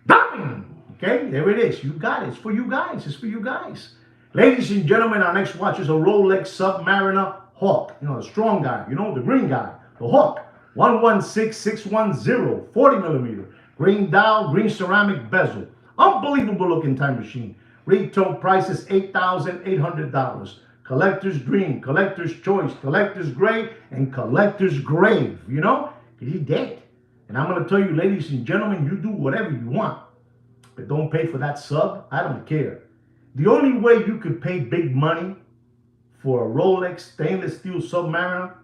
A: bang! Okay, there it is. You got it. It's for you guys. It's for you guys. Ladies and gentlemen, our next watch is a Rolex Submariner Hawk. The strong guy, the green guy, the Hawk. 116610, 40 millimeter. Green dial, green ceramic bezel. Unbelievable looking time machine. Retail price is $8,800. Collector's dream, collector's choice, collector's gray, and collector's grave. He's dead. And I'm going to tell you, ladies and gentlemen, you do whatever you want. But don't pay for that sub. I don't care. The only way you could pay big money for a Rolex stainless steel Submariner,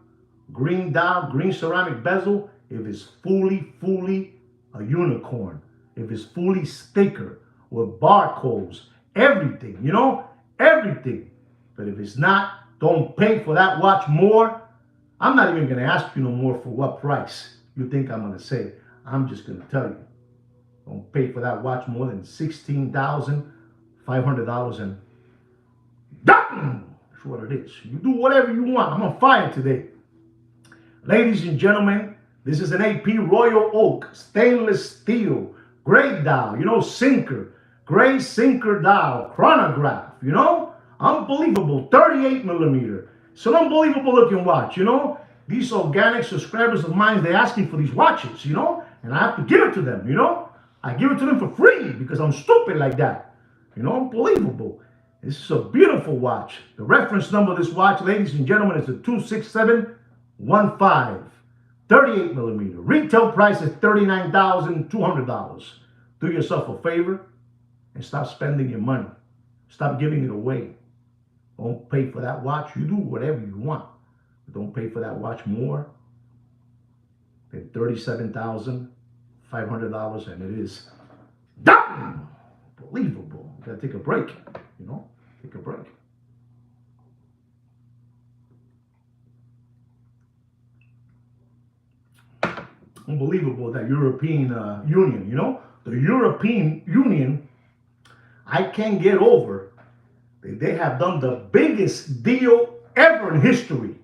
A: green dial, green ceramic bezel, if it's fully a unicorn. If it's fully sticker with barcodes, everything, everything. But if it's not, don't pay for that watch more. I'm not even going to ask you no more for what price you think I'm going to say. I'm just going to tell you. Don't pay for that watch more than $16,500 and done! That's what it is. You do whatever you want. I'm on fire today. Ladies and gentlemen, this is an AP Royal Oak stainless steel gray dial, sinker, gray sinker dial, chronograph, unbelievable, 38 millimeter. It's an unbelievable looking watch, These organic subscribers of mine, they're asking for these watches, and I have to give it to them, I give it to them for free because I'm stupid like that, unbelievable. This is a beautiful watch. The reference number of this watch, ladies and gentlemen, is the 26715. 38 millimeter. Retail price is $39,200. Do yourself a favor and stop spending your money. Stop giving it away. Don't pay for that watch. You do whatever you want. But don't pay for that watch more than $37,500, and it is done. Unbelievable. You gotta take a break. Take a break. Unbelievable, that European Union, the European Union, I can't get over. They have done the biggest deal ever in history.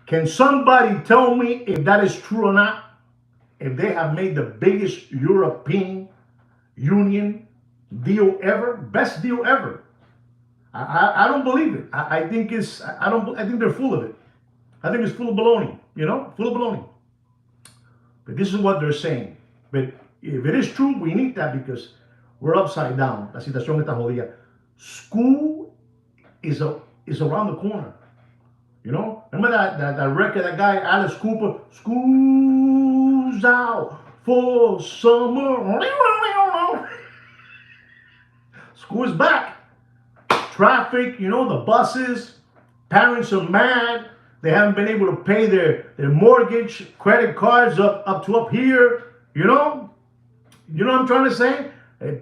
A: Can somebody tell me if that is true or not? If they have made the biggest European Union deal ever, best deal ever? I don't believe it. I think I think they're full of it. I think it's full of baloney, full of baloney. But this is what they're saying. But if it is true, we need that because we're upside down. La situación está jodida. School is around the corner. Remember that record, that guy, Alice Cooper, school's out for summer. School is back. Traffic, the buses, parents are mad. They haven't been able to pay their mortgage, credit cards up here, You know what I'm trying to say?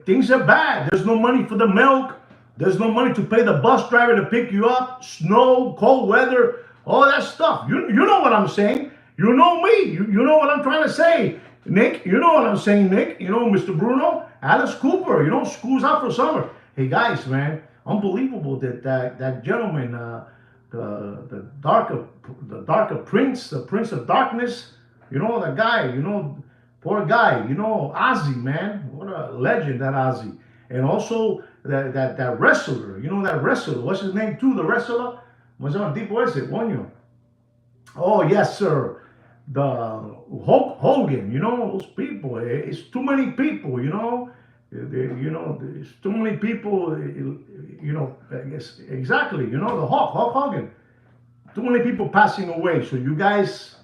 A: Things are bad. There's no money for the milk. There's no money to pay the bus driver to pick you up. Snow, cold weather, all that stuff. You know what I'm saying. You know me. You know what I'm trying to say. Nick, you know what I'm saying, Nick. Mr. Bruno, Alice Cooper, school's out for summer. Hey, guys, man, unbelievable that gentleman, the darker prince, the prince of darkness, the guy, poor guy, Ozzy, man, what a legend, that Ozzy. And also that wrestler, that wrestler, what's his name too, the wrestler? What's on tipo ese, coño? Oh, yes, sir. The Hulk Hogan, those people, it's too many people, there's too many people, I guess, exactly, the Hulk Hogan. Too many people passing away. So you guys,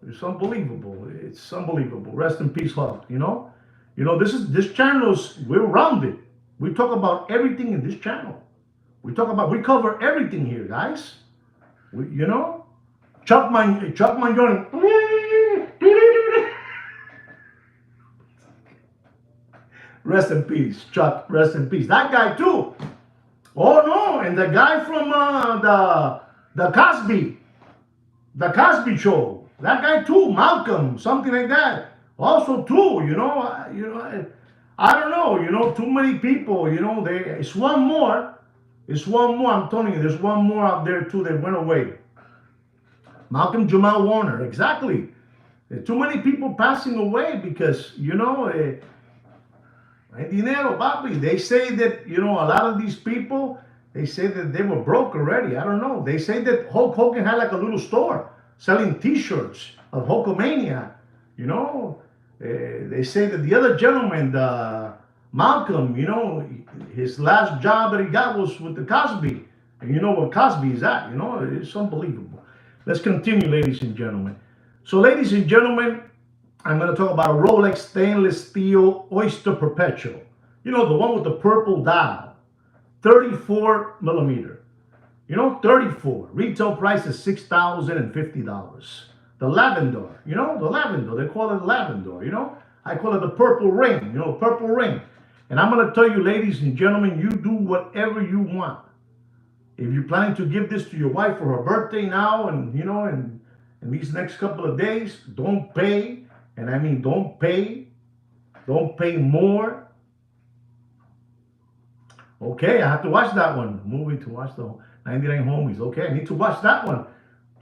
A: It's unbelievable. It's unbelievable. Rest in peace, Hawk. This channel is we're rounded. We talk about everything in this channel. We cover everything here, guys. Chuck my joint. Rest in peace, Chuck. Rest in peace. That guy too. Oh no, and the guy from the Cosby Show. That guy too, Malcolm, something like that. Also too, I don't know. Too many people. It's one more. It's one more. I'm telling you, there's one more out there too that went away. Malcolm Jamal Warner, exactly. Too many people passing away because dinero, papi. They say that a lot of these people. They say that they were broke already. I don't know. They say that Hulk Hogan had like a little store selling T-shirts of Hulkamania. They say that the other gentleman, Malcolm, his last job that he got was with the Cosby. And you know what Cosby is at. It's unbelievable. Let's continue, ladies and gentlemen. So, ladies and gentlemen, I'm going to talk about a Rolex stainless steel Oyster Perpetual. The one with the purple dial, 34 millimeter. 34. Retail price is $6,050. The lavender, the lavender. They call it lavender, I call it the purple ring, purple ring. And I'm going to tell you, ladies and gentlemen, you do whatever you want. If you're planning to give this to your wife for her birthday now and, in these next couple of days, don't pay. And I mean, don't pay more. Okay, I have to watch that one. Movie to watch the 99 Homies. Okay, I need to watch that one.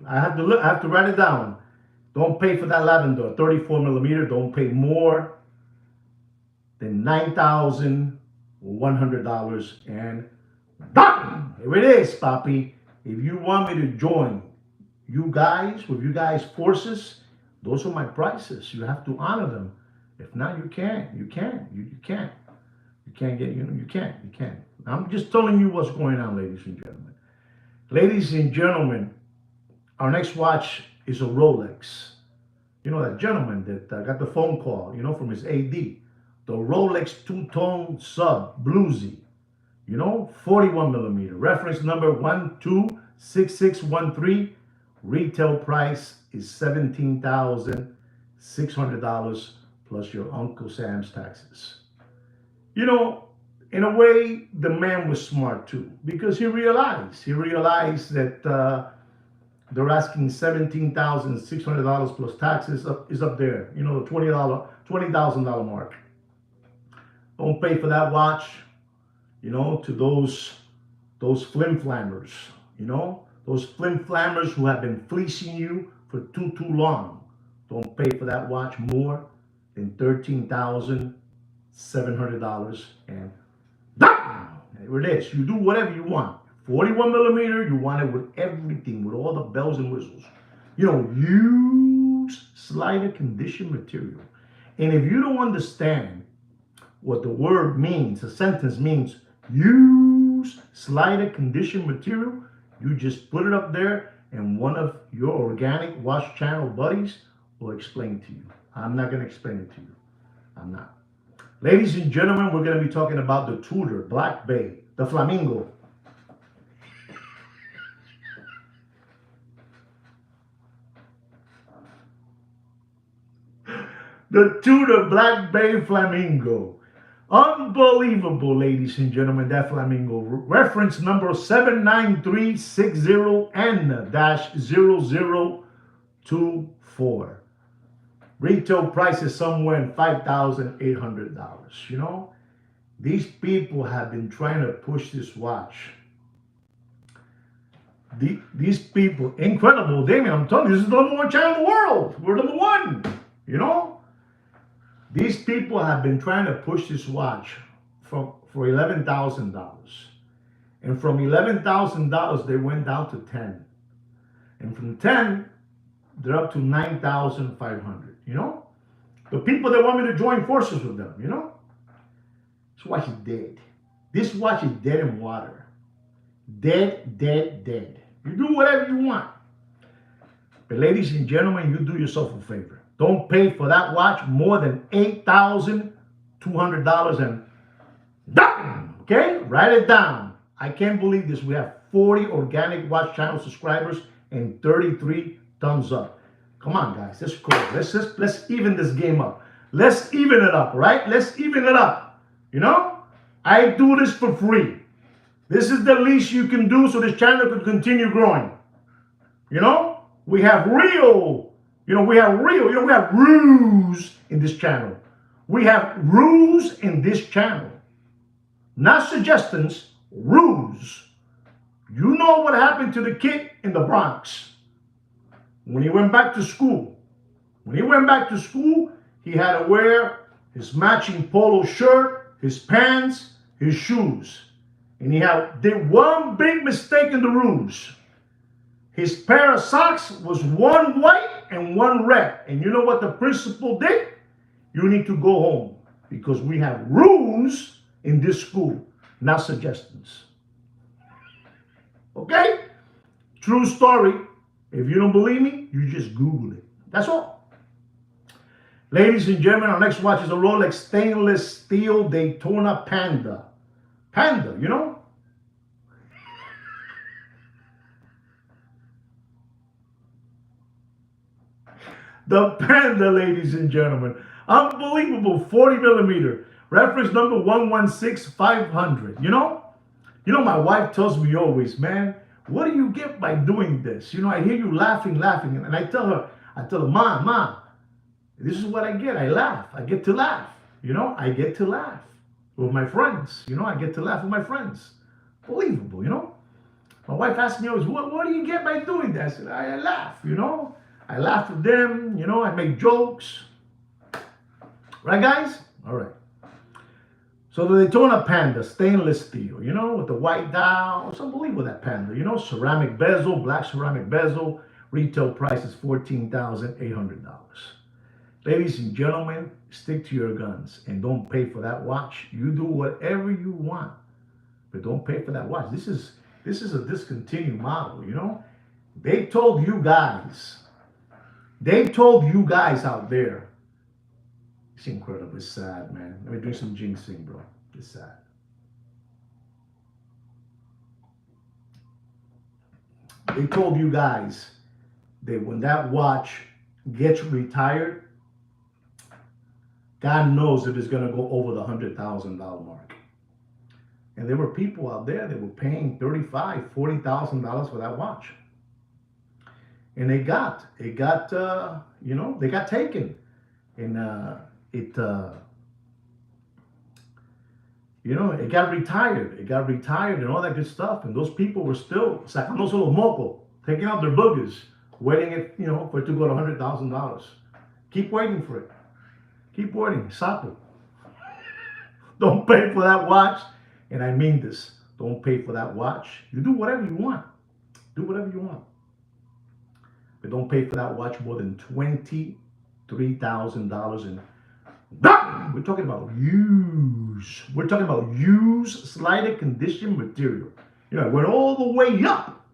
A: I have to write it down. Don't pay for that lavender, 34 millimeter. Don't pay more than $9,100. And here it is, papi. If you want me to join you guys with you guys' forces, those are my prices. You have to honor them. If not, you can't. You can't. You can't. You can't get. You can't. You can't. I'm just telling you what's going on, ladies and gentlemen. Ladies and gentlemen, our next watch is a Rolex. That gentleman that got the phone call, from his AD. The Rolex two-tone sub, bluesy. 41 millimeter. Reference number 126613. Retail price is $17,600 plus your Uncle Sam's taxes. In a way, the man was smart too, because he realized that they're asking $17,600 plus taxes is up there. The $20,000 mark. Don't pay for that watch. To those flim flammers. Those flim flammers who have been fleecing you for too long. Don't pay for that watch more than $13,700. And here it is. You do whatever you want. 41 millimeter, you want it with everything, with all the bells and whistles. Use slider condition material. And if you don't understand what the word means, the sentence means, use slider condition material, you just put it up there and one of your organic watch channel buddies will explain to you. I'm not going to explain it to you. I'm not. Ladies and gentlemen, we're going to be talking about the Tudor Black Bay, the Flamingo. The Tudor Black Bay Flamingo. Unbelievable, ladies and gentlemen, that Flamingo. Reference number 79360N-0024. Retail price is somewhere in $5,800. These people have been trying to push this watch. These people, incredible, Damien, I'm telling you, this is the number one channel in the world. We're number one, These people have been trying to push this watch for $11,000. And from $11,000, they went down to 10. And from 10, they're up to 9,500. The people that want me to join forces with them, This watch is dead. This watch is dead in water. Dead, dead, dead. You do whatever you want. But ladies and gentlemen, you do yourself a favor. Don't pay for that watch more than $8,200 and done. Okay? Write it down. I can't believe this. We have 40 organic watch channel subscribers and 33 thumbs up. Come on, guys. Let's go. Let's even this game up. Let's even it up, right? Let's even it up. You know? I do this for free. This is the least you can do so this channel can continue growing. You know? We have real, we have rules in this channel. We have rules in this channel. Not suggestions, rules. You know what happened to the kid in the Bronx when he went back to school. When he went back to school, he had to wear his matching polo shirt, his pants, his shoes. And he did one big mistake in the rules. His pair of socks was one white and one red. And you know what the principal did? You need to go home because we have rules in this school, not suggestions. Okay? True story. If you don't believe me, you just Google it. That's all. Ladies and gentlemen, our next watch is a Rolex stainless steel Daytona Panda. Panda, you know? The Panda, ladies and gentlemen. Unbelievable, 40 millimeter. Reference number 116500. You know, my wife tells me always, man, what do you get by doing this? You know, I hear you laughing. And I tell her, Mom, this is what I get. I laugh. I get to laugh. You know, I get to laugh with my friends. You know, I get to laugh with my friends. Believable, you know. My wife asks me always, what do you get by doing that? I said, I laugh, you know. I laugh with them, you know, I make jokes. Right, guys? All right. So the Daytona Panda, stainless steel, you know, with the white dial. It's unbelievable, that Panda, you know, ceramic bezel, black ceramic bezel. Retail price is $14,800. Ladies and gentlemen, stick to your guns and don't pay for that watch. You do whatever you want, but don't pay for that watch. This is a discontinued model, you know. They told you guys out there. It's incredible. It's sad, man. Let me drink some ginseng, bro. It's sad. They told you guys that when that watch gets retired, God knows if it's going to go over the $100,000 mark. And there were people out there that were paying $35,000, $40,000 for that watch. And they got taken. And it got retired. It got retired and all that good stuff. And those people were still sacándose los mocos, taking out their boogers, waiting for it to go to $100,000. Keep waiting for it. Keep waiting. Stop it. Don't pay for that watch. And I mean this. Don't pay for that watch. You do whatever you want. Do whatever you want. But don't pay for that watch more than $23,000. And we're talking about used. We're talking about used, slighted condition material. You know, it went all the way up.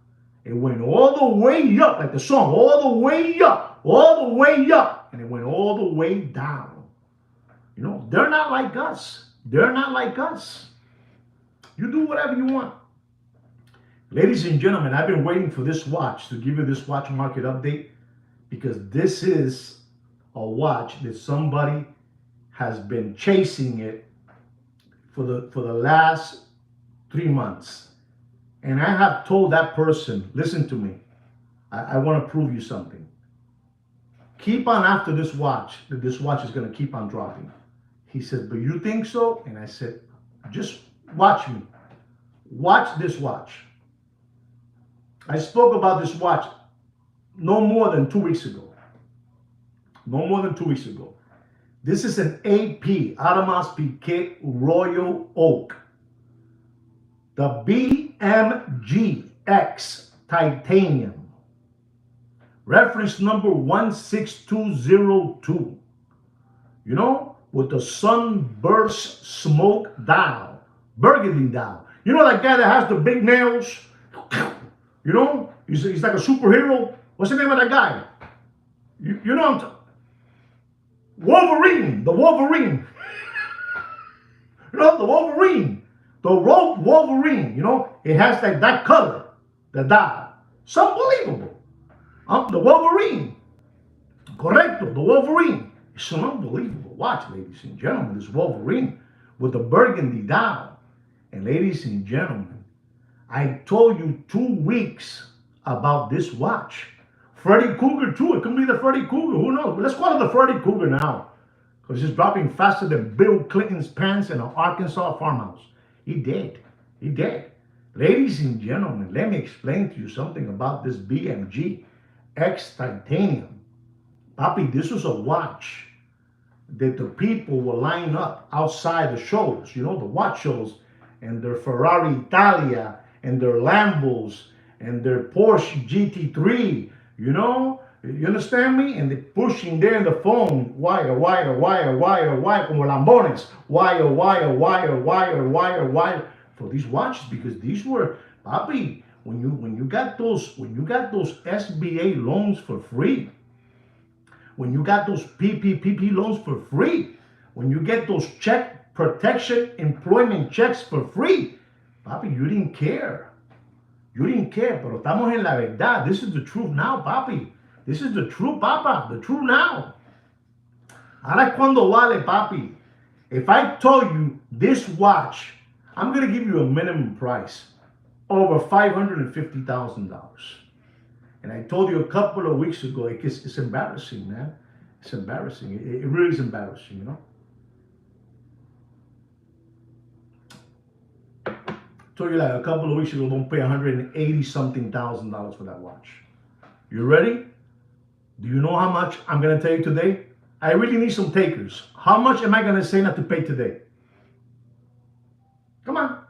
A: It went all the way up, like the song, all the way up, all the way up. And it went all the way down. You know, they're not like us. They're not like us. You do whatever you want. Ladies and gentlemen, I've been waiting for this watch to give you this watch market update because this is a watch that somebody has been chasing it for the last 3 months. And I have told that person, listen to me, I want to prove you something. Keep on after this watch, that this watch is going to keep on dropping. He said, but you think so? And I said, just watch me. Watch this watch. I spoke about this watch no more than 2 weeks ago. No more than 2 weeks ago. This is an AP, Audemars Piguet Royal Oak. The BMGX Titanium. Reference number 16202. You know, with the sunburst smoke dial. Burgundy dial. You know that guy that has the big nails? You know, he's like a superhero. What's the name of that guy? You know, Wolverine, the Wolverine. You know, the Wolverine. The Wolverine, you know, it has that color, the dye. It's unbelievable. The Wolverine. Correcto, the Wolverine. It's an unbelievable watch, ladies and gentlemen. This Wolverine with the burgundy dial. And ladies and gentlemen, I told you 2 weeks about this watch. Freddy Cougar too. It could be the Freddy Cougar. Who knows? But let's call it the Freddy Cougar now. Because it's dropping faster than Bill Clinton's pants in an Arkansas farmhouse. He did. He did. Ladies and gentlemen, let me explain to you something about this BMG X Titanium. Papi, this was a watch that the people will line up outside the shows, you know, the watch shows, and their Ferrari Italia, and their Lambos, and their Porsche GT3, you know, you understand me? And they're pushing there in the phone, wire, como lambones, wire, for these watches, because these were, papi, when you got those SBA loans for free, when you got those PPP loans for free, when you get those check protection employment checks for free, papi, you didn't care. You didn't care, pero estamos en la verdad. This is the truth now, papi. This is the truth, papa. The truth now. Ahora cuando vale, papi. If I told you this watch, I'm going to give you a minimum price over $550,000. And I told you a couple of weeks ago, it's embarrassing, man. It's embarrassing. It really is embarrassing, you know. I told you that a couple of weeks ago, don't pay $180-something thousand for that watch. You ready? Do you know how much I'm going to tell you today? I really need some takers. How much am I going to say not to pay today? Come on.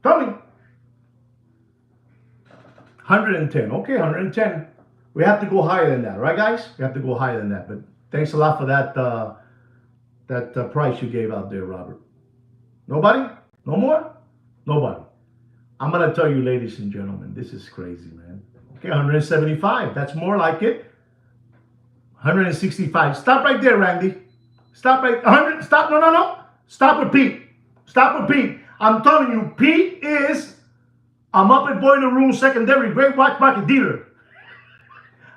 A: Tell me. 110. Okay, 110. We have to go higher than that, right, guys? We have to go higher than that. But thanks a lot for that price you gave out there, Robert. Nobody? No more? Nobody. I'm going to tell you, ladies and gentlemen, this is crazy, man. Okay, 175. That's more like it. 165. Stop right there, Randy. Stop right. 100. Stop. No. Stop with Pete. Stop with Pete. I'm telling you, Pete is a Muppet Boiler Room secondary great watch market dealer.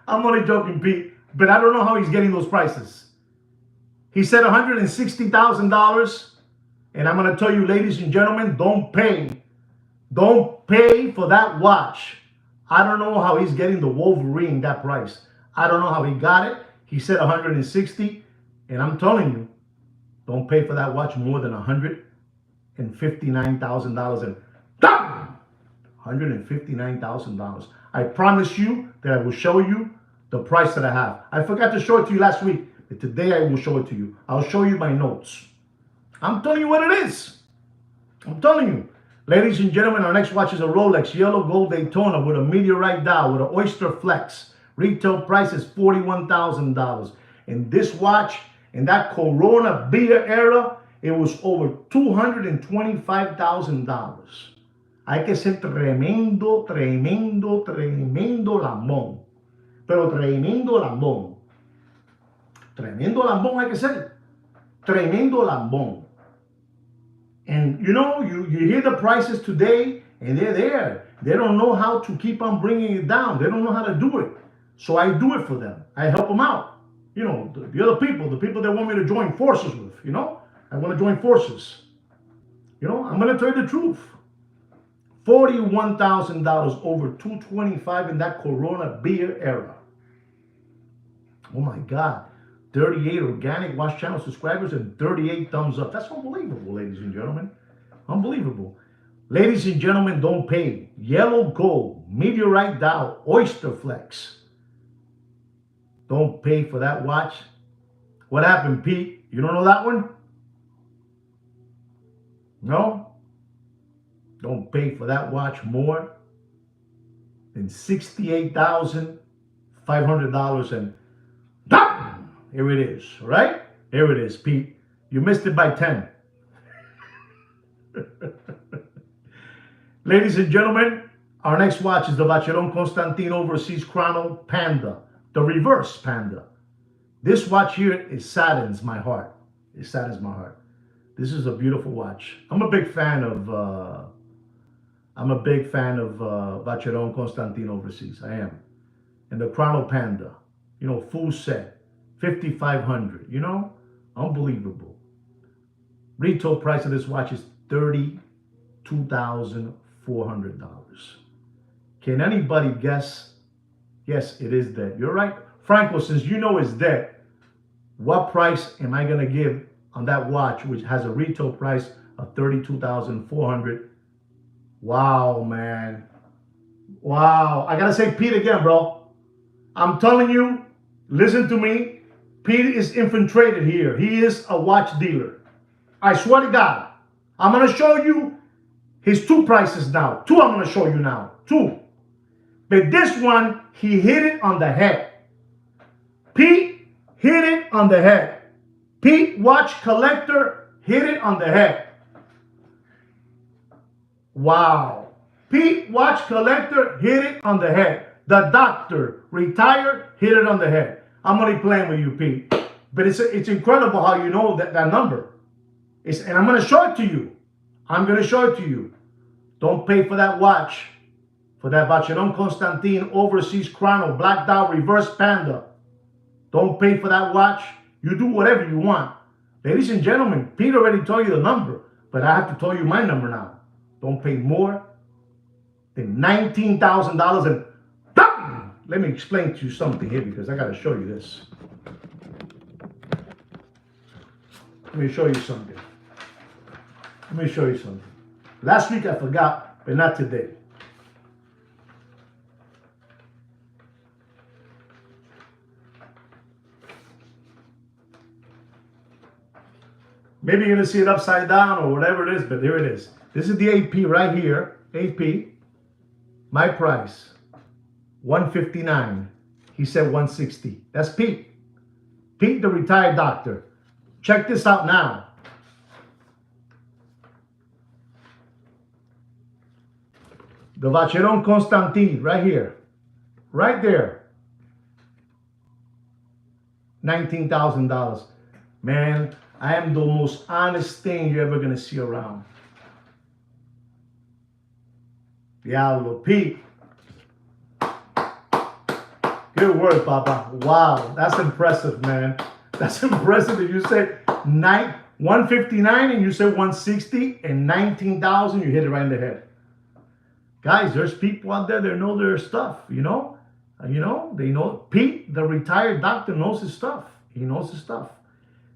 A: I'm only joking, Pete, but I don't know how he's getting those prices. He said $160,000, and I'm going to tell you, ladies and gentlemen, don't pay for that watch. I don't know how he's getting the Wolverine that price. I don't know how he got it. He said 160, and I'm telling you, don't pay for that watch more than $159,000 and $159,000. I promise you that I will show you the price that I have. I forgot to show it to you last week, but today I will show it to you. I'll show you my notes. I'm telling you what it is. I'm telling you. Ladies and gentlemen, our next watch is a Rolex Yellow Gold Daytona with a meteorite dial with an Oyster Flex. Retail price is $41,000. And this watch, in that Corona beer era, it was over $225,000. Hay que ser tremendo lambón. Pero tremendo lambón. Tremendo lambón hay que ser. Tremendo lambón. And you know, you hear the prices today, and they're there. They don't know how to keep on bringing it down. They don't know how to do it. So I do it for them. I help them out. You know, the other people, the people that want me to join forces with, you know. I want to join forces. You know, I'm going to tell you the truth. $41,000 over $225 in that Corona beer era. Oh my God. 38 organic Watch Channel subscribers and 38 thumbs up. That's unbelievable, ladies and gentlemen. Unbelievable. Ladies and gentlemen, don't pay. Yellow Gold, Meteorite Dial, Oyster Flex. Don't pay for that watch. What happened, Pete? You don't know that one? No? Don't pay for that watch more than $68,500 and here it is, right? Here it is, Pete. You missed it by 10. Ladies and gentlemen, Our next watch is the Vacheron Constantin Overseas Chrono Panda, the reverse Panda. This watch here, it saddens my heart. It saddens my heart. This is a beautiful watch. I'm a big fan of Vacheron Constantin Overseas. I am. And the Chrono Panda, you know, full set, 5,500. You know, unbelievable. Retail price of this watch is $32,400. Can anybody guess? Yes, it is dead. You're right. Franco, since you know it's dead, what price am I going to give on that watch, which has a retail price of $32,400? Wow, man. Wow. I got to say Pete again, bro. I'm telling you, listen to me. Pete is infiltrated here. He is a watch dealer. I swear to God. I'm going to show you his two prices now. Two I'm going to show you now. Two. But this one, he hit it on the head. Pete hit it on the head. Pete, watch collector, hit it on the head. Wow. Pete, watch collector, hit it on the head. The doctor, retired, hit it on the head. I'm only playing with you, Pete. But it's incredible how you know that number. And I'm going to show it to you. I'm going to show it to you. Don't pay for that watch. For that Vacheron Constantin Overseas Chrono Black Dial Reverse Panda. Don't pay for that watch. You do whatever you want. Ladies and gentlemen, Pete already told you the number, but I have to tell you my number now. Don't pay more than $19,000. And let me explain to you something here because I got to show you this. Let me show you something. Last week I forgot, but not today. Maybe you're going to see it upside down or whatever it is, but there it is. This is the AP right here. AP. My price, $159. He said $160. That's Pete. Pete, the retired doctor. Check this out now. The Vacheron Constantin right here. Right there. $19,000. Man, I am the most honest thing you're ever going to see around. Diablo, Pete. Good work, Papa. Wow, that's impressive, man. That's impressive that you said 159 and you said 160 and 19,000. You hit it right in the head. Guys, there's people out there that know their stuff, you know? They know. Pete, the retired doctor, knows his stuff. He knows his stuff.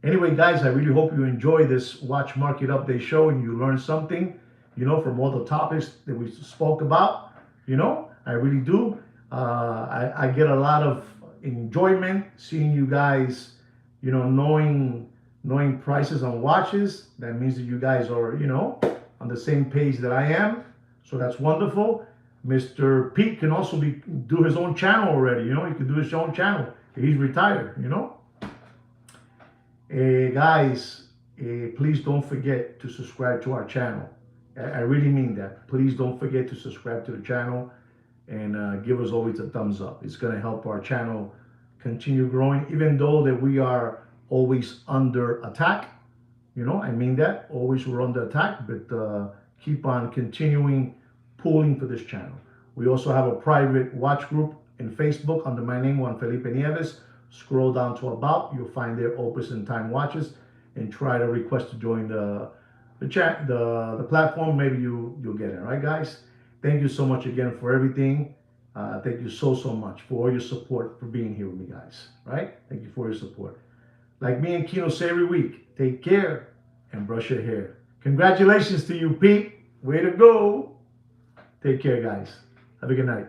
A: Anyway, guys, I really hope you enjoy this Watch Market Update show and you learn something, from all the topics that we spoke about. I really do. I get a lot of enjoyment seeing you guys, knowing prices on watches. That means that you guys are, on the same page that I am. So that's wonderful. Mr. Pete can also do his own channel already. He can do his own channel. He's retired, Guys, please don't forget to subscribe to our channel. I really mean that. Please don't forget to subscribe to the channel and give us always a thumbs up. It's going to help our channel continue growing, even though that we are always under attack. I mean that. Always we're under attack, but keep on continuing pulling for this channel. We also have a private watch group in Facebook under my name, Juan Felipe Nieves. Scroll down to about, you'll find there Opusntime Watches, and try to request to join the platform. Maybe you'll get it. All right, guys. Thank you so much again for everything. Thank you so much for all your support, for being here with me, guys. Right? Thank you for your support. Like me and Kino say every week, take care and brush your hair. Congratulations to you, Pete. Way to go. Take care, guys. Have a good night.